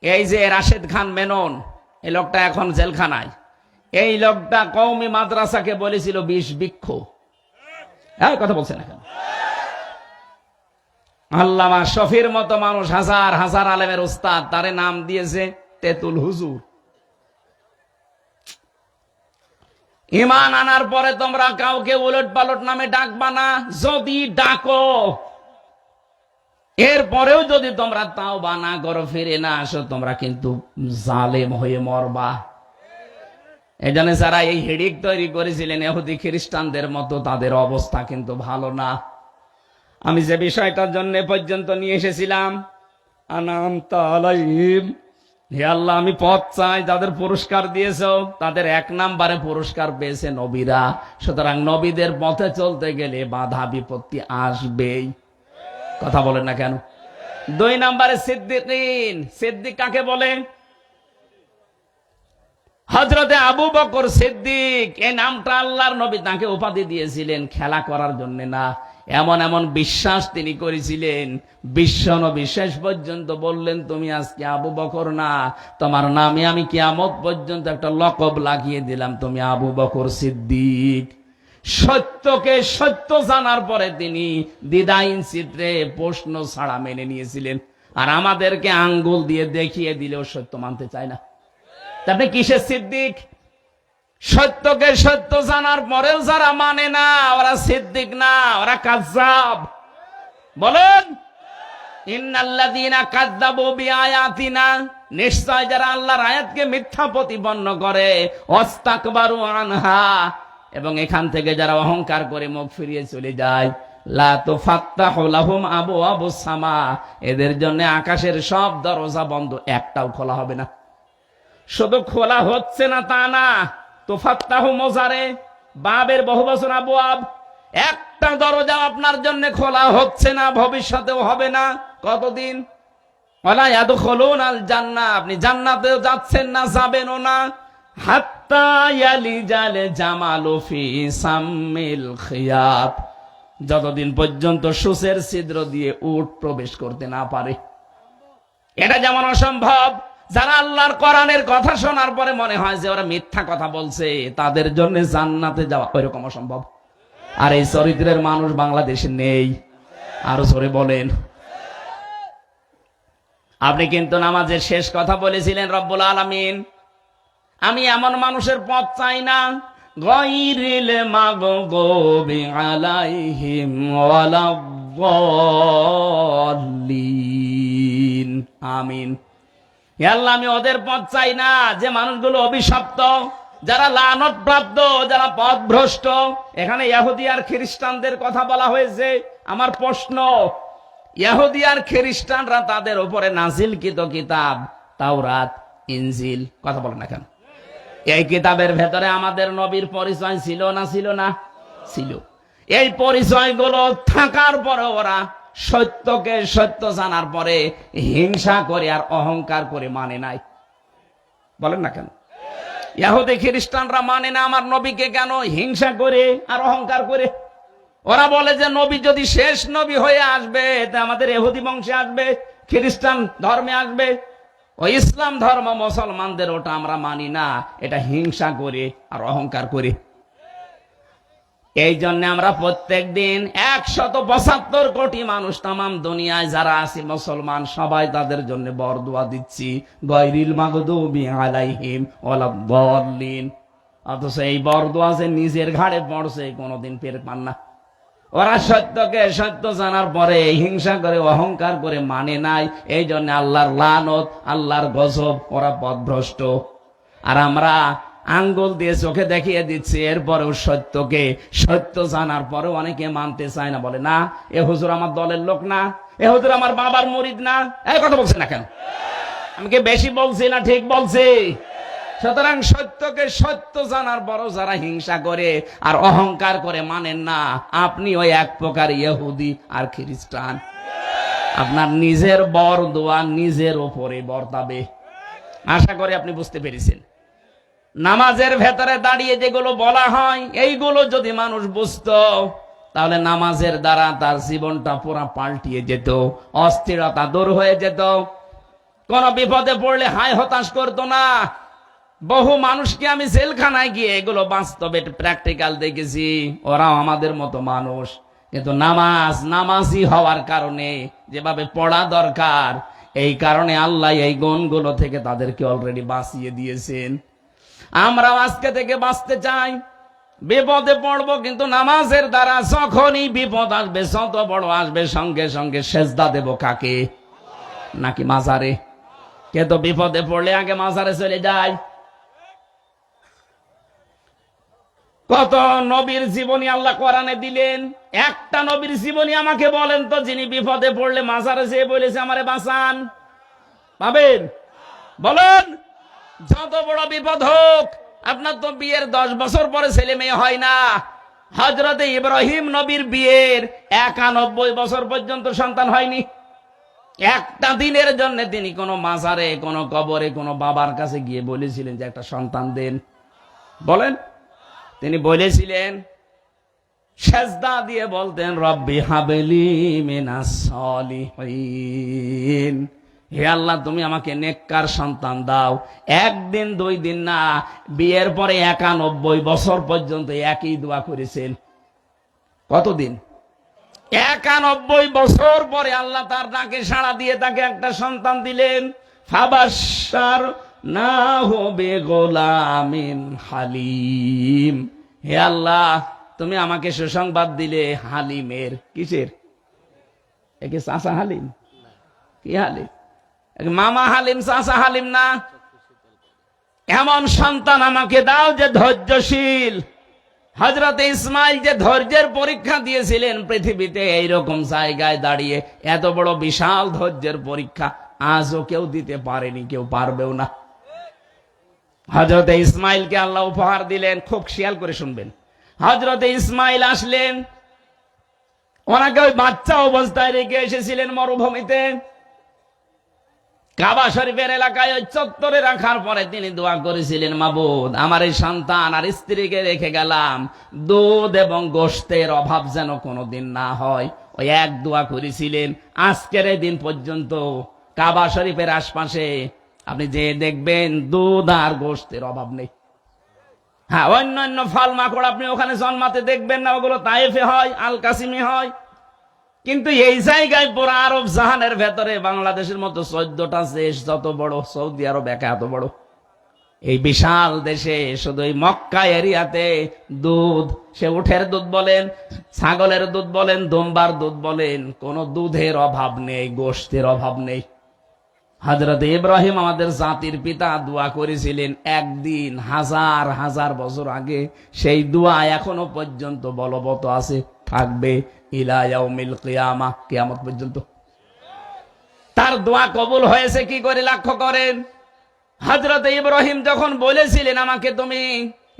এই যে রাশেদ খান মেনন, এই লোকটা এখন জেলখানায়। এই লোকটা কওমি মাদ্রাসাকে বলেছিল ২০ বৃক্ষ। হ্যাঁ, কথা বলছে না কেন? আল্লামা শফির মতো মানুষ, হাজার হাজার আলেমের উস্তাদ, তারে নাম দিয়েছে তেতুল হুজুর। ঈমান আনার পরে তোমরা কাউকে উলট পালট নামে ডাকবা না। যদি ডাকো, এরপরেও যদি তোমরা তাওবা না করো, ফিরে না আসো, তোমরা কিন্তু জালেম হয়ে মরবা। এই জন্য যারা এই হিড়িক তৈরি করেছিলেন ইহুদি খ্রিস্টানদের মতো, তাদের অবস্থা কিন্তু ভালো না। আমি যে বিষয়টার জন্য পর্যন্ত নিয়ে এসেছিলাম, আনামতা আলাইহিম, হে আল্লাহ আমি পথ চাই, যাদের পুরস্কার দিয়েছ তাদের ১ নম্বরে পুরস্কার পেয়েছে নবীরা। সুতরাং নবীদের পথে চলতে গেলে বাধা বিপত্তি আসবেই। কথা বলেন না কেন? ২ নম্বরে সিদ্দিকিন। সিদ্দিক কাকে বলে? হযরতে আবু বকর সিদ্দিক। এই নামটা আল্লাহর নবী তাকে উপাধি দিয়েছিলেন খেলা করার জন্য না, এমন এমন বিশ্বাস তিনি করেছিলেন। বিশ্ব নবী শেষ পর্যন্ত বললেন, তুমি আজকে আবু বকর না, তোমার নামে আমি কিয়ামত পর্যন্ত একটা লকব লাগিয়ে দিলাম, তুমি আবু বকর সিদ্দিক। সত্যকে সত্য জানার পরে তিনি দ্বিধাহীন চিত্রে প্রশ্ন ছাড়া মেনে নিয়েছিলেন। আর আমাদেরকে আঙ্গুল দিয়ে দেখিয়ে দিলেও সত্য মানতে চায় না। আপনি কিসের সিদ্দিক? সত্যকে সত্য জানার পরেও যারা মানে না, ওরা সিদ্দিক না, ওরা কাযযাব। বলেন, ইন্নাল্লাযীনা কাযযাবু বিআয়াতিনা, নিশ্চয় যারা আল্লাহর আয়াতকে মিথ্যা প্রতিপন্ন করে, ওয়াস্তাকবারু আনহা, এবং এখান থেকে যারা অহংকার করে মুখ ফিরিয়ে চলে যায়, লা তুফাত্তাহু লাহুম আবওয়াবুস সামা, এদের জন্য আকাশের সব দরজা বন্ধ, একটাও খোলা হবে না। শুধু খোলা হচ্ছে না তা না, তুফাত্তাহু মুজারে, বাবের বহুবচন আবওয়াব, একটা দরজা আপনার জন্য খোলা হচ্ছে না, ভবিষ্যতেও হবে না। কতদিন? ওয়ালা ইয়াদখুলুনাল জান্নাহ, আপনি জান্নাতেও যাচ্ছেন না, যাবেনও না। হাত্তা ইয়ালিজাল জামালু ফি সাম্মিল খিয়াত, যতদিন পর্যন্ত সূচের ছিদ্র দিয়ে উট প্রবেশ করতে না পারে। এটা যেমন অসম্ভব, যারা আল্লাহর কোরআনের কথা শোনার পরে মনে হয় যে ওরা মিথ্যা কথা বলছে, তাদের জন্য জান্নাতে যাওয়া ওইরকম অসম্ভব। আর এই চরিত্রের মানুষ বাংলাদেশে নেই। আরো জোরে বলেন। আপনি কিন্তু নামাজের শেষ কথা বলেছিলেন, রব্বুল আলামিন আমি এমন মানুষের পথ চাই না, গায়রিল মাগদুবি আলাইহিম ওয়ালাদ-দাল্লিন। আমিন। হে আল্লাহ, আমি ওদের পথ চাই না যে মানুষগুলো অভিশপ্ত, যারা লানত প্রাপ্ত, যারা পথভ্রষ্ট। এখানে ইহুদি আর খ্রিস্টানদের কথা বলা হয়েছে। আমার প্রশ্ন, ইহুদি আর খ্রিস্টানরা তাদের উপরে নাজিলকৃত কিতাব তাওরাত, ইনজিল, কথা বলেন না কেন? এই কিতাবের ভেতরে আমাদের নবীর পরিচয় ছিল না ছিল না? ছিল। এই পরিচয়গুলো থাকার পরে ওরা সত্যকে সত্য জানার পরে হিংসা করে আর অহংকার করে মানে নাই। বলেন না কেন? ইহুদি খ্রিস্টানরা মানে না আমার নবীকে, কেন? হিংসা করে আর অহংকার করে। ওরা বলে যে নবী যদি শেষ নবী হয়ে আসবে, তা আমাদের ইহুদি বংশে আসবে, খ্রিস্টান ধর্মে আসবে। ওই ইসলাম ধর্ম মুসলমানদের, ওটা আমরা মানি না। এটা হিংসা করে আর অহংকার করে। এই জন্য আমরা প্রত্যেক দিন ১৭৫ কোটি মানুষ তামাম দুনিয়ায় যারা আছে মুসলমান, সবাই তাদের জন্য বরদোয়া দিচ্ছি, গায়রিল মাগদুবি আলাইহিম ওয়ালাদ-দাল্লিন। অথচ এই বরদোয়া যে নিজের ঘাড়ে পড়ছে, কোনোদিন টের পান না। ওরা সত্যকে সত্য জানার পরে হিংসা করে অহংকার করে মানে নাই। এই জন্য আল্লাহর লানত, আল্লাহর গজব, ওরা পথভ্রষ্ট। আর আমরা আঙ্গুল দিয়ে চোখে দেখিয়ে দিচ্ছে, এরপরেও সত্য জানার পরেও অনেকে মানতে চায় না, বলে না এ হুজুর আমার দলের লোক না, এ হুজুর আমার বাবার মুরিদ না। এই কথা বলছে না কেন? আমি কি বেশি বলছি না ঠিক বলছি? সুতরাং সত্যকে সত্য জানার পরও যারা হিংসা করে আর অহংকার করে মানেন না, আপনি ওই এক প্রকার ইহুদি আর খ্রিস্টান। আপনার নিজের বরদোয়া নিজের ওপরে বর্তাবে। আশা করি আপনি বুঝতে পেরেছেন। নামাজের ভেতরে দাঁড়িয়ে যেগুলো বলা হয়, এইগুলো যদি মানুষ বুঝতো, তাহলে নামাজের দ্বারা তার জীবনটা পুরা পাল্টিয়ে যেত, অস্থিরতা দূর হয়ে যেত, কোন বিপদে পড়লে হায় হতাশ করতো না। বহু মানুষকে আমি জেলখানায় গিয়ে এগুলো বাস্তবে প্র্যাকটিক্যাল দেখেছি, ওরাও আমাদের মতো মানুষ, কিন্তু নামাজি হওয়ার কারণে যেভাবে পড়া দরকার, এই কারণে আল্লাহ এই গুণগুলো থেকে তাদেরকে অলরেডি বাঁচিয়ে দিয়েছেন। আমরাও আজকে থেকে বাঁচতে চাই। বিপদে পড়বো, কিন্তু নামাজের দ্বারা যখনই বিপদ আসবে, যত বড় আসবে, সঙ্গে সঙ্গে সেজদা দেব কাকে? নাকি মাজারে? কে তো বিপদে পড়লে আগে মাজারে চলে যায়। কত নবীর জীবনী আল্লাহ কোরআনে দিলেন, একটা নবীর জীবনী আমাকে বলেন তো যিনি বিপদে পড়লে মাজারে যেয়ে বলেছে আমারে বাঁচান? পাবেন? বলেন। যত বড় বিপদ হোক, আপনার তো বিয়ের 10 বছর পরে ছেলে মেয়ে হয় না। হযরতে ইব্রাহিম নবীর বিয়ের 91 বছর পর্যন্ত সন্তান হয়নি। একটা দিনের জন্য তিনি কোনো মাজারে, কোনো কবরে, কোনো বাবার কাছে গিয়ে বলেছিলেন যে একটা সন্তান দেন? বলেন। তিনি বলেছিলেন, সেজদা দিয়ে বলতেন, রব্বি হাবলি মিনাস সলিহিন, হে আল্লাহ তুমি আমাকে নেককার সন্তান দাও। একদিন 2 দিন না, বিয়ের পরে 91 বছর পর্যন্ত একই দোয়া করেছেন। কতদিন? 91 বছর পরে আল্লাহ তার ডাকে সাড়া দিয়ে তাকে একটা সন্তান দিলেন। ফাবাশশার না হবে গোলামিন হালিম, হে আল্লাহ তুমি আমাকে সুসংবাদ দিলে হালিমের। কিসের? একে চাচা হালিম? কি হালিম? মামা হালিম, চাচা হালিম না। এমন সন্তান আমাকে দাও যে ধৈর্যশীল। হযরতে ইসমাইল যে ধৈর্যের পরীক্ষা দিয়েছিলেন পৃথিবীতে, এইরকম জায়গায় দাঁড়িয়ে এত বড় বিশাল ধৈর্যের পরীক্ষা আজও কেউ দিতে পারেনি, কেউ পারবেও না। হযরতে ইসমাইলকে আল্লাহ উপহার দিলেন। খুব খেয়াল করে শুনবেন। হযরতে ইসমাইল আসলেন, ওনাকে ওই বাচ্চা অবস্থায় রেখে এসেছিলেন মরুভূমিতে। কাবা শরীফের এলাকায় ওই চত্বরে রাখার পরে তিনি দোয়া করেছিলেন, মাবুদ আমার এই সন্তান আর স্ত্রীকে রেখে গেলাম, দুধ এবং গোশতের অভাব যেন কোনোদিন না হয়। ওই এক দোয়া করেছিলেন। আজকের এই দিন পর্যন্ত কাবা শরীফের আশপাশে আপনি যে দেখবেন দুধ আর গোশতের অভাব নেই। হ্যাঁ, অন্যান্য ফল মাকড় আপনি ওখানে জন্মাতে দেখবেন না, ওগুলো তায়েফে হয়, আল কাসিমে হয়। কিন্তু এই জায়গায় পুরো আরব জাহানের ভেতরে বাংলাদেশের মতো 14টা দেশ যত বড়, সৌদি আরব একা এত বড়, এই বিশাল দেশে শুধু এই মক্কা এরিয়াতে দুধ, সে উটের দুধ বলেন, ছাগলের দুধ বলেন, দুম্বার দুধ বলেন, কোন দুধের অভাব নেই, গোশতের অভাব নেই। হযরত ইব্রাহিম আমাদের জাতির পিতা দোয়া করেছিলেন একদিন 1000 বছর আগে, সেই দোয়া এখনো পর্যন্ত বলবৎ আছে, থাকবে ইলা ইয়াউমিল কিয়ামা, কিয়ামত পর্যন্ত। তার দোয়া কবুল হয়েছে কি করে লক্ষ্য করেন। হযরত ইব্রাহিম যখন বলেছিলেন আমাকে তুমি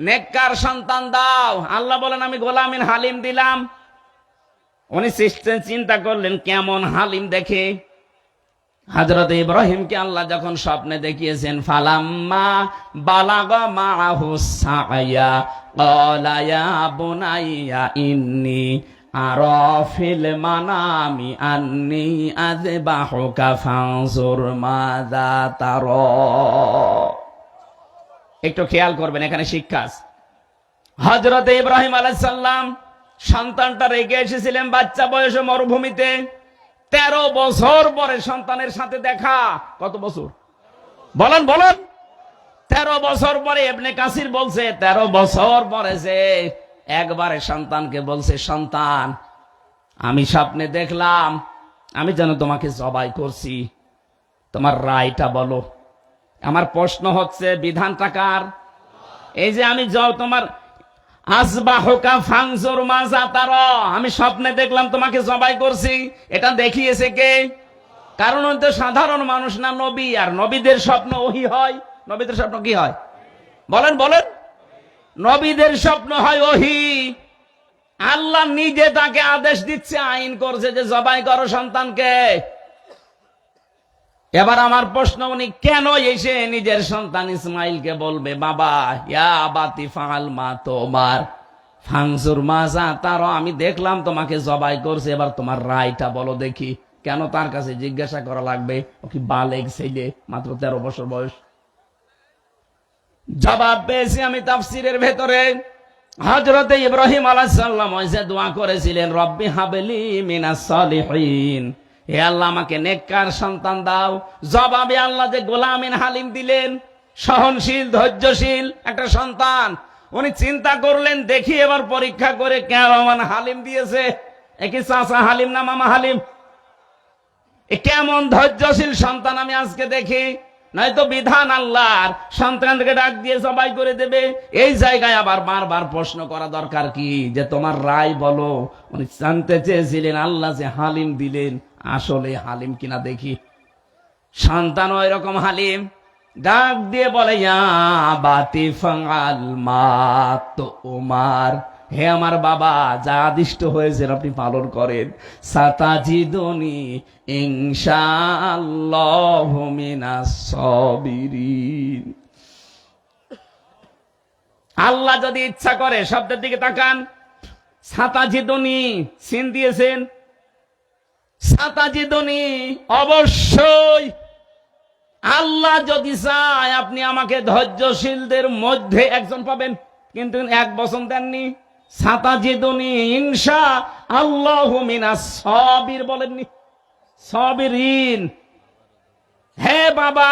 নেককার সন্তান দাও, আল্লাহ বলেন আমি গোলামিন হালিম দিলাম। উনি চিন্তা করলেন কেমন হালিম দেখে। হযরত ইব্রাহিমকে আল্লাহ যখন স্বপ্নে দেখিয়েছেন, ফালাম্মা বালাগা মাআহু সায়া ক্বালা ইয়া বুনাইয়া ইন্নী আরা ফিল মানামি আন্নী আযবাহুকা ফানজুর মাযা তারা। একটু খেয়াল করবেন, এখানে শিক্ষা আছে। হযরত ইব্রাহিম আলাইহিস সালাম সন্তানটা রেখে এসেছিলেন বাচ্চা বয়সে মরুভূমিতে। 13 বছর পরে সন্তানের সাথে দেখা। কত বছর? বলেন বলেন। 13 বছর পরে ইবনে কাসির বলছে 13 বছর পরে যে একবারে সন্তানকে বলছে, সন্তান আমি স্বপ্নে দেখলাম আমি যেন তোমাকে জবাই করছি, তোমার রায়টা বলো। আমার প্রশ্ন হচ্ছে বিধানটা কার? এই যে আমি তোমার আসবাহুকা ফাংজুর মাজা তারা, আমি স্বপ্নে দেখলাম তোমাকে জবাই করছি, এটা দেখিয়েছে কে? কারণ ওই তো সাধারণ মানুষ না, নবী, আর নবীদের স্বপ্ন ওহী হয়। নবীদের স্বপ্ন কি হয় বলেন বলেন? নবীদের স্বপ্ন হয় ওহী। আল্লাহ নিজে তাকে আদেশ দিচ্ছে, আইন করছে যে জবাই করো সন্তানকে। এবার আমার প্রশ্ন, উনি কেন এসে নিজের সন্তান ইসমাইলকে বলবে, বাবা ইয়া আবাতি ফাআল মা তোমার ফাংসুর মাজা তার, আমি দেখলাম তোমাকে জবাই করছে, এবার তোমার রায়টা বলো দেখি। কেন তার কাছে জিজ্ঞাসা করা লাগবে? ও কি বালেগ ছেলে, মাত্র 13 বছর বয়স। জবাব পেয়েছি আমি তাফসিরের ভেতরে। হযরতে ইব্রাহিম আলাইহিস সালাম ওইসে দোয়া করেছিলেন, রব্বি হাবলি মিনাস সালিহিন, হে আল্লাহ আমাকে নেককার সন্তান দাও। জবাবে আল্লাহ যে গোলামিন হালিম দিলেন, সহনশীল ধৈর্যশীল একটা সন্তান। উনি চিন্তা করলেন, দেখি এবার পরীক্ষা করে কেমন হালিম দিয়েছে। একই চাচা হালিম না মামা হালিম? কেমন ধৈর্যশীল সন্তান আমি আজকে দেখি। নয়তো বিধান আল্লাহর, সন্তানকে ডাক দিয়ে জবাই করে দেবে। এই জায়গায় আবার বারবার প্রশ্ন করা দরকার কি, যে তোমার রায় বলো। উনি জানতে চেয়েছিলেন আল্লাহ যে হালিম দিলেন, আসলে হালিম কিনা দেখি। সন্তান ওই রকম হালিম, ডাক দিয়ে বলে, ইয়া বাতি ফাআল মা তুমার, হে আমার বাবা, যা আদিষ্ট হয়েছে আপনি পালন করেন। সাতাজিদুনি ইনশাআল্লাহু মিনাস সাবিরিন। আল্লাহ যদি ইচ্ছা করে, শব্দের দিকে তাকান, সাতাজিদুনি সিন দিয়েছেন, সাতাজিদুনি অবশ্যই আল্লাহ যদি চায় আপনি আমাকে ধৈর্যশীলদের মধ্যে একজন পাবেন, কিন্তু 1 বছর দেননি। সাতাজিদুনি ইনশা আল্লাহু মিনাস সাবির বলেননি, সাবিরিন। হে বাবা,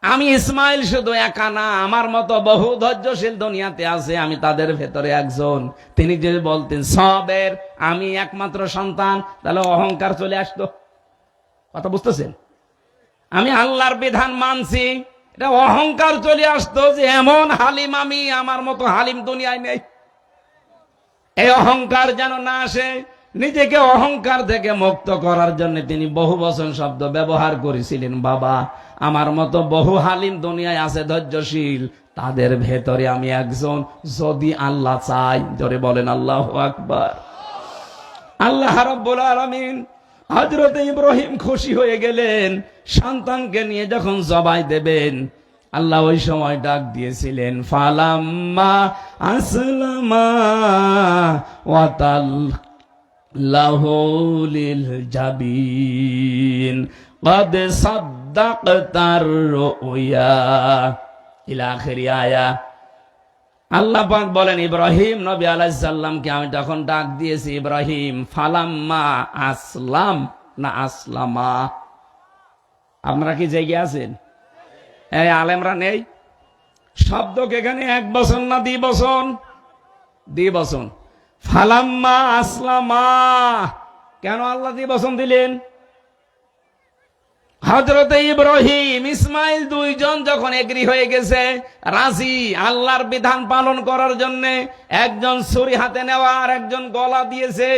আমি ইসমাইল শুধু একা না, আমার মতো বহু ধৈর্যশীল দুনিয়াতে আছে, আমি তাদের ভেতরে একজন। তিনি যদি বলতেন সাবের, আমি একমাত্র সন্তান, তাহলে অহংকার চলে আসতো। কথা বুঝতেছেন? আমি আল্লাহর বিধান মানছি, এটা অহংকার চলে আসতো যে এমন হালিম আমি, আমার মতো হালিম দুনিয়ায় নেই। এই অহংকার যেন না আসে, নিজেকে অহংকার থেকে মুক্ত করার জন্য তিনি বহু বচন শব্দ ব্যবহার করেছিলেন। বাবা, আমার মতো বহু হালিম দুনিয়ায় আছে ধৈর্যশীল, তাদের ভেতরে আমি একজন, যদি আল্লাহ চাই। জোরে বলেন আল্লাহু আকবার। আল্লাহ রাব্বুল আলামিন হযরত ইব্রাহিম খুশি হয়ে গেলেন, সন্তানকে নিয়ে যখন জবাই দেবেন। আল্লাহ ওই সময় ডাক দিয়েছিলেন, ফালাম্মা আসলামা ওয়াতাল্লাহু লিল জাবিন ক্বাদ সাদ্দাকতার রুয়া ইলা আখিরি আয়া। আল্লাহ পাক বলেন, ইব্রাহিম নবী আলাইহিস সালামকে আমি তখন ডাক দিয়েছি, ইব্রাহিম ফালাম্মা আসলাম না আসলামা। আপনারা কি জেগে আছেন? এই আলেমরা নেই? শব্দকে এখানে 1 বছর না 2 বছর? 2 বছর। ফালাম্মা আসলামা, কেন আল্লাহ 2 বছর দিলেন? হযরতে ইব্রাহিম ইসমাইল দুইজন যখন এগ্রি হয়ে গেছে, রাজি আল্লাহর বিধান পালন করার জন্য, একজন ছুরি হাতে নেওয়া আর একজন গলা দিয়েছে,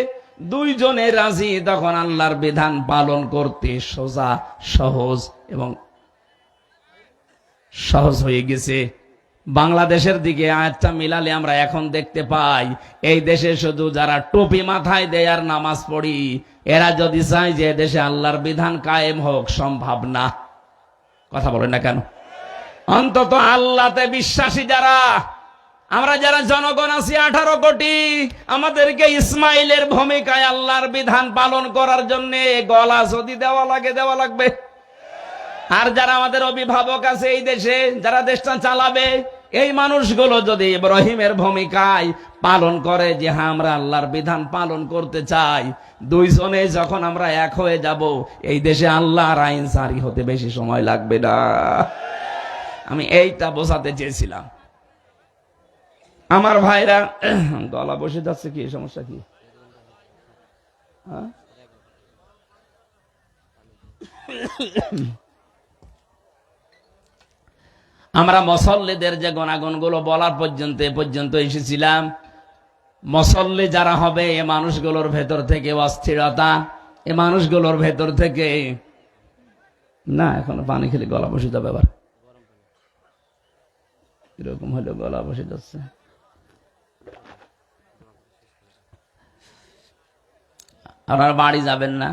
দুইজনে রাজি, তখন আল্লাহর বিধান পালন করতে সোজা সহজ এবং সহজ হয়ে গেছে। বাংলাদেশের দিকে আয়াতটা মিলালে আমরা এখন দেখতে পাই, এই দেশে শুধু যারা টুপি মাথায় দেয় আর নামাজ পড়ি, এরা যদি চায় যে দেশে আল্লাহর বিধান কায়েম হোক, সম্ভব না। কথা বলেন না কেন? অন্তত আল্লাহতে বিশ্বাসী যারা, আমরা যারা জনগণ আছি 18 কোটি, আমাদেরকে ইসমাইলের ভূমিকায় আল্লাহর বিধান পালন করার জন্য গলা যদি দেওয়া লাগে, দেওয়া লাগবে। আর যারা আমাদের অভিভাবক আছে এই দেশে, যারা দেশটা চালাবে, এই মানুষগুলো যদি ইব্রাহিমের ভূমিকায় পালন করে যে হ্যাঁ আমরা আল্লাহর বিধান পালন করতে চাই, দুইজনে যখন আমরা এক হয়ে যাব, এই দেশে আল্লাহর আইন জারি হতে বেশি সময় লাগবে না। আমি এইটা বোঝাতে চেয়েছিলাম। আমার ভাইরা, গলা বসে যাচ্ছে, কি সমস্যা কি? আমরা মুসল্লিদের যে গুণাগুণগুলো বলার পর্যন্ত এ পর্যন্ত এসেছিলাম। মুসল্লি যারা হবে এ মানুষগুলোর ভেতর থেকে অস্থিরতা, এ মানুষগুলোর ভেতর থেকে না, এখন পানি খেলে গলা বসে যাবে, আবার এরকম হলে গলা বসে যাচ্ছে। আপনারা বাড়ি যাবেন না?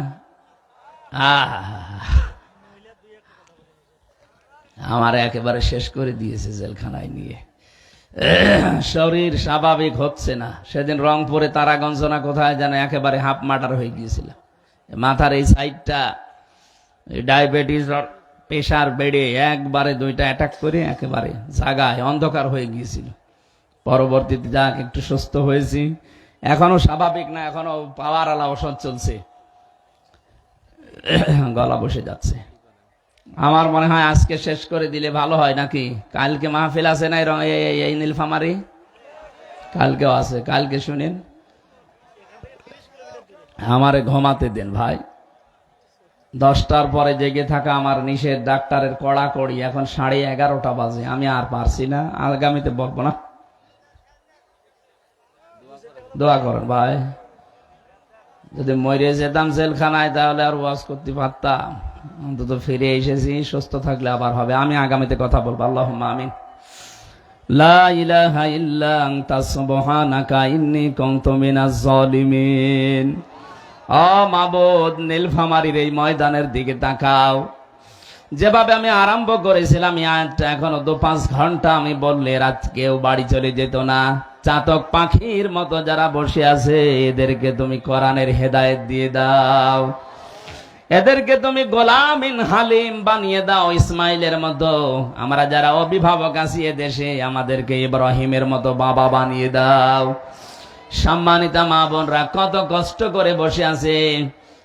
আমার একেবারে শেষ করে দিয়েছে জেলখানায় নিয়ে। শরীর স্বাভাবিক হচ্ছে না। সেদিন রংপুরে তারাগঞ্জ না কোথায় যেন একেবারে হাফ মার্টার হয়ে গিয়েছিল। মাথার এই সাইডটা ডায়াবেটিস প্রেশার বেড়ে একবারে দুইটা অ্যাটাক করে একেবারে জায়গায় অন্ধকার হয়ে গিয়েছিল। পরবর্তীতে যাক একটু সুস্থ হয়েছি, এখনো স্বাভাবিক না, এখনো পাওয়ার আলা ওষুধ চলছে, গলা বসে যাচ্ছে। আমার মনে হয় আজকে শেষ করে দিলে ভালো হয় নাকি? কালকে মাহফিল আছে না এই নীলফামারি? কালকেও আছে, কালকে শুনেন। আমারে ঘুমাতে দেন ভাই, 10টার পরে জেগে থাকা আমার নিষেধ, ডাক্তারের কড়াকড়ি। এখন 11:30 বাজে, আমি আর পারছি না, আগামীতে বলবো না। দোয়া করেন ভাই, যদি মরে যেতাম জেলখানায় তাহলে আর ওয়াজ করতে পারতাম। অন্তত ফিরে এসেছি, সুস্থ থাকলে আবার হবে। আমি আগামীতে কথা বলবো। আল্লাহুম্মা আমিন। লা ইলাহা ইল্লা আনতা সুবহানাকা ইন্নী কুনতু মিনাজ জালিমিন। ও মাবুদ, নীলফামারীর এই ময়দানের দিকে তাকাও। যেভাবে আমি আরম্ভ করেছিলাম এখনো 2-5 ঘন্টা আমি বললে রাত কেউ বাড়ি চলে যেত না। চাতক পাখির মতো যারা বসে আছে এদেরকে তুমি কোরআনের হেদায়েত দিয়ে দাও, এদেরকে তুমি গোলামিন হালিম বানিয়ে দাও ইসমাইলের মতো। আমরা যারা অভিভাবক আছি এদেশে আমাদেরকে ইব্রাহিমের মতো বাবা বানিয়ে দাও। সম্মানিতা মা বোনরা কত কষ্ট করে বসে আছে,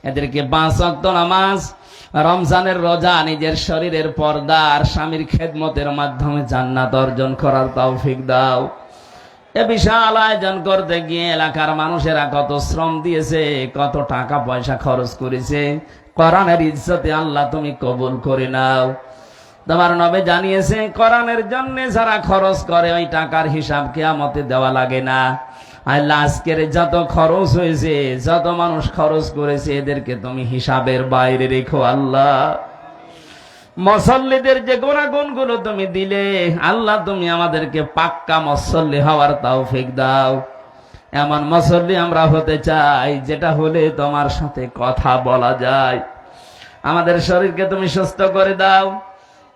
এদেরকে 5 ওয়াক্ত নামাজ, রমজানের রোজা, নিজের শরীরের পর্দা আর স্বামীর খেদমতের মাধ্যমে জান্নাত অর্জন করার তৌফিক দাও। এ বিশাল আয়োজন করতে গিয়ে এলাকার মানুষেরা কত শ্রম দিয়েছে, কত টাকা পয়সা খরচ করেছে। কোরআনের ইজ্জতে আল্লাহ তুমি কবুল করে নাও। তোমার নবী জানিয়েছে কোরআনের জন্য যারা খরচ করে ওই টাকার হিসাব কিয়ামতে দেওয়া লাগে না। আল্লাহ আজকের যত খরচ হয়েছে, যত মানুষ খরচ করেছে এদেরকে তুমি হিসাবের বাইরে রেখো আল্লাহ। মুসল্লিদের যে গুণাগুণগুলো তুমি দিলে আল্লাহ, তুমি আমাদেরকে পাক্কা মুসল্লি হওয়ার তৌফিক দাও। এমন মুসল্লি আমরা হতে চাই যেটা হলে তোমার সাথে কথা বলা যায়। আমাদের শরীরকে তুমি সুস্থ করে দাও।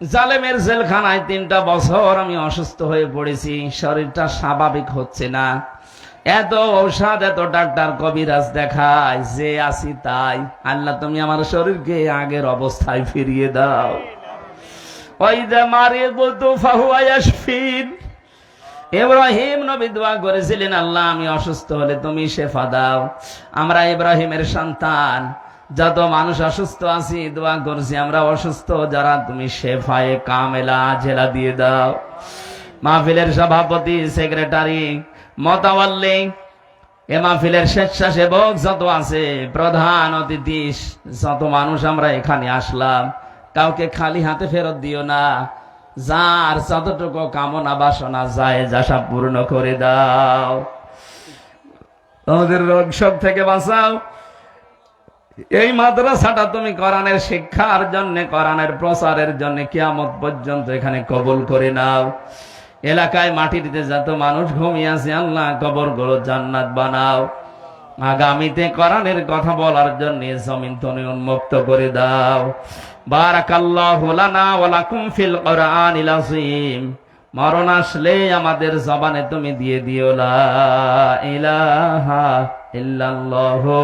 জালেমের জেলখানায় 3টা বছর আমি অসুস্থ হয়ে পড়েছি, শরীরটা স্বাভাবিক হচ্ছে না। এত ঔষধ, এত ডাক্তার কবিরাজ দেখায়, যে আসি তাই। আল্লাহ তুমি আমার শরীরকে আগের অবস্থায় ফিরিয়ে দাও। ইব্রাহিম নবী দোয়া করেছিলেন, আল্লাহ আমি অসুস্থ হলে তুমি শেফা দাও। আমরা ইব্রাহিমের সন্তান, যত মানুষ অসুস্থ আছি দোয়া করছি আমরা অসুস্থ যারা, তুমি শেফায়ে কামেলা আজেলা দিয়ে দাও। মাহফিলের সভাপতি, সেক্রেটারি, মোতাওয়াল্লি, এ মাহফিলের স্বেচ্ছাসেবক যত আছে, প্রধান অতিথি, যত মানুষ আমরা এখানে আসলাম, কাউকে খালি হাতে ফেরত দিও না। যার যতটুকু কামনা বাসনা যায় আশা পূর্ণ করে দাও। তোমাদের রোগ সব থেকে বাঁচাও। এই মাদ্রাসাটা তুমি কোরআনের শিক্ষার জন্য, কোরআনের প্রচারের জন্য কিয়ামত পর্যন্ত এখানে কবুল করে নাও। এলাকায় মাটিতে যত মানুষ ঘুমিয়ে আছে আল্লাহ কবরগুলো জান্নাত বানাও। আগামীতে কোরআনের কথা বলার জন্য জমিন তুমি উন্মুক্ত করে দাও। বারাকাল্লাহু লানা ওয়া লাকুম ফিল কোরআনিল আযীম। মরণ আসলে আমাদের জবানে তুমি দিয়ে দিও লা ইলাহা ইল্লাল্লাহু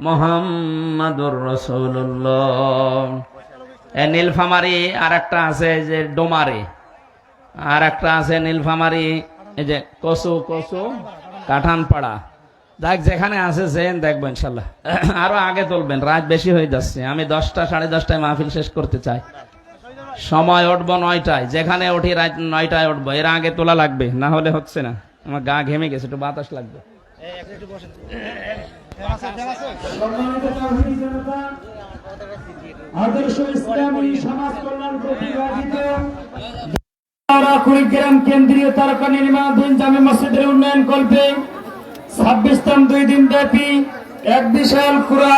মুহাম্মাদুর রাসূলুল্লাহ। এই নীলফামারী আরেকটা আছে যে ডোমারে, আর একটা আছে নীলফামারী এই যে কসু কাঠানপাড়া। দেখ যেখানে আছে যেন দেখবো ইনশাল্লাহ। আরো আগে তুলবেন, রাত বেশি হয়ে যাচ্ছে। আমি 10টা 10:30 মাহফিল শেষ করতে চাই। সময় উঠবো 9টায়, যেখানে উঠি রাত 9টায় উঠবো। এর আগে তোলা লাগবে, না হলে হচ্ছে না। আমার গা ঘেমে গেছে, একটু বাতাস লাগবে। আদর্শ ইসলামী সমাজ কল্যাণ প্রতিবাদিত কুড়িগ্রাম কেন্দ্রীয় তারকা নির্মাণাধীন জামে মসজিদের উন্নয়ন কল্পে 26তম 2 দিন ব্যাপী এক বিশাল কুরআন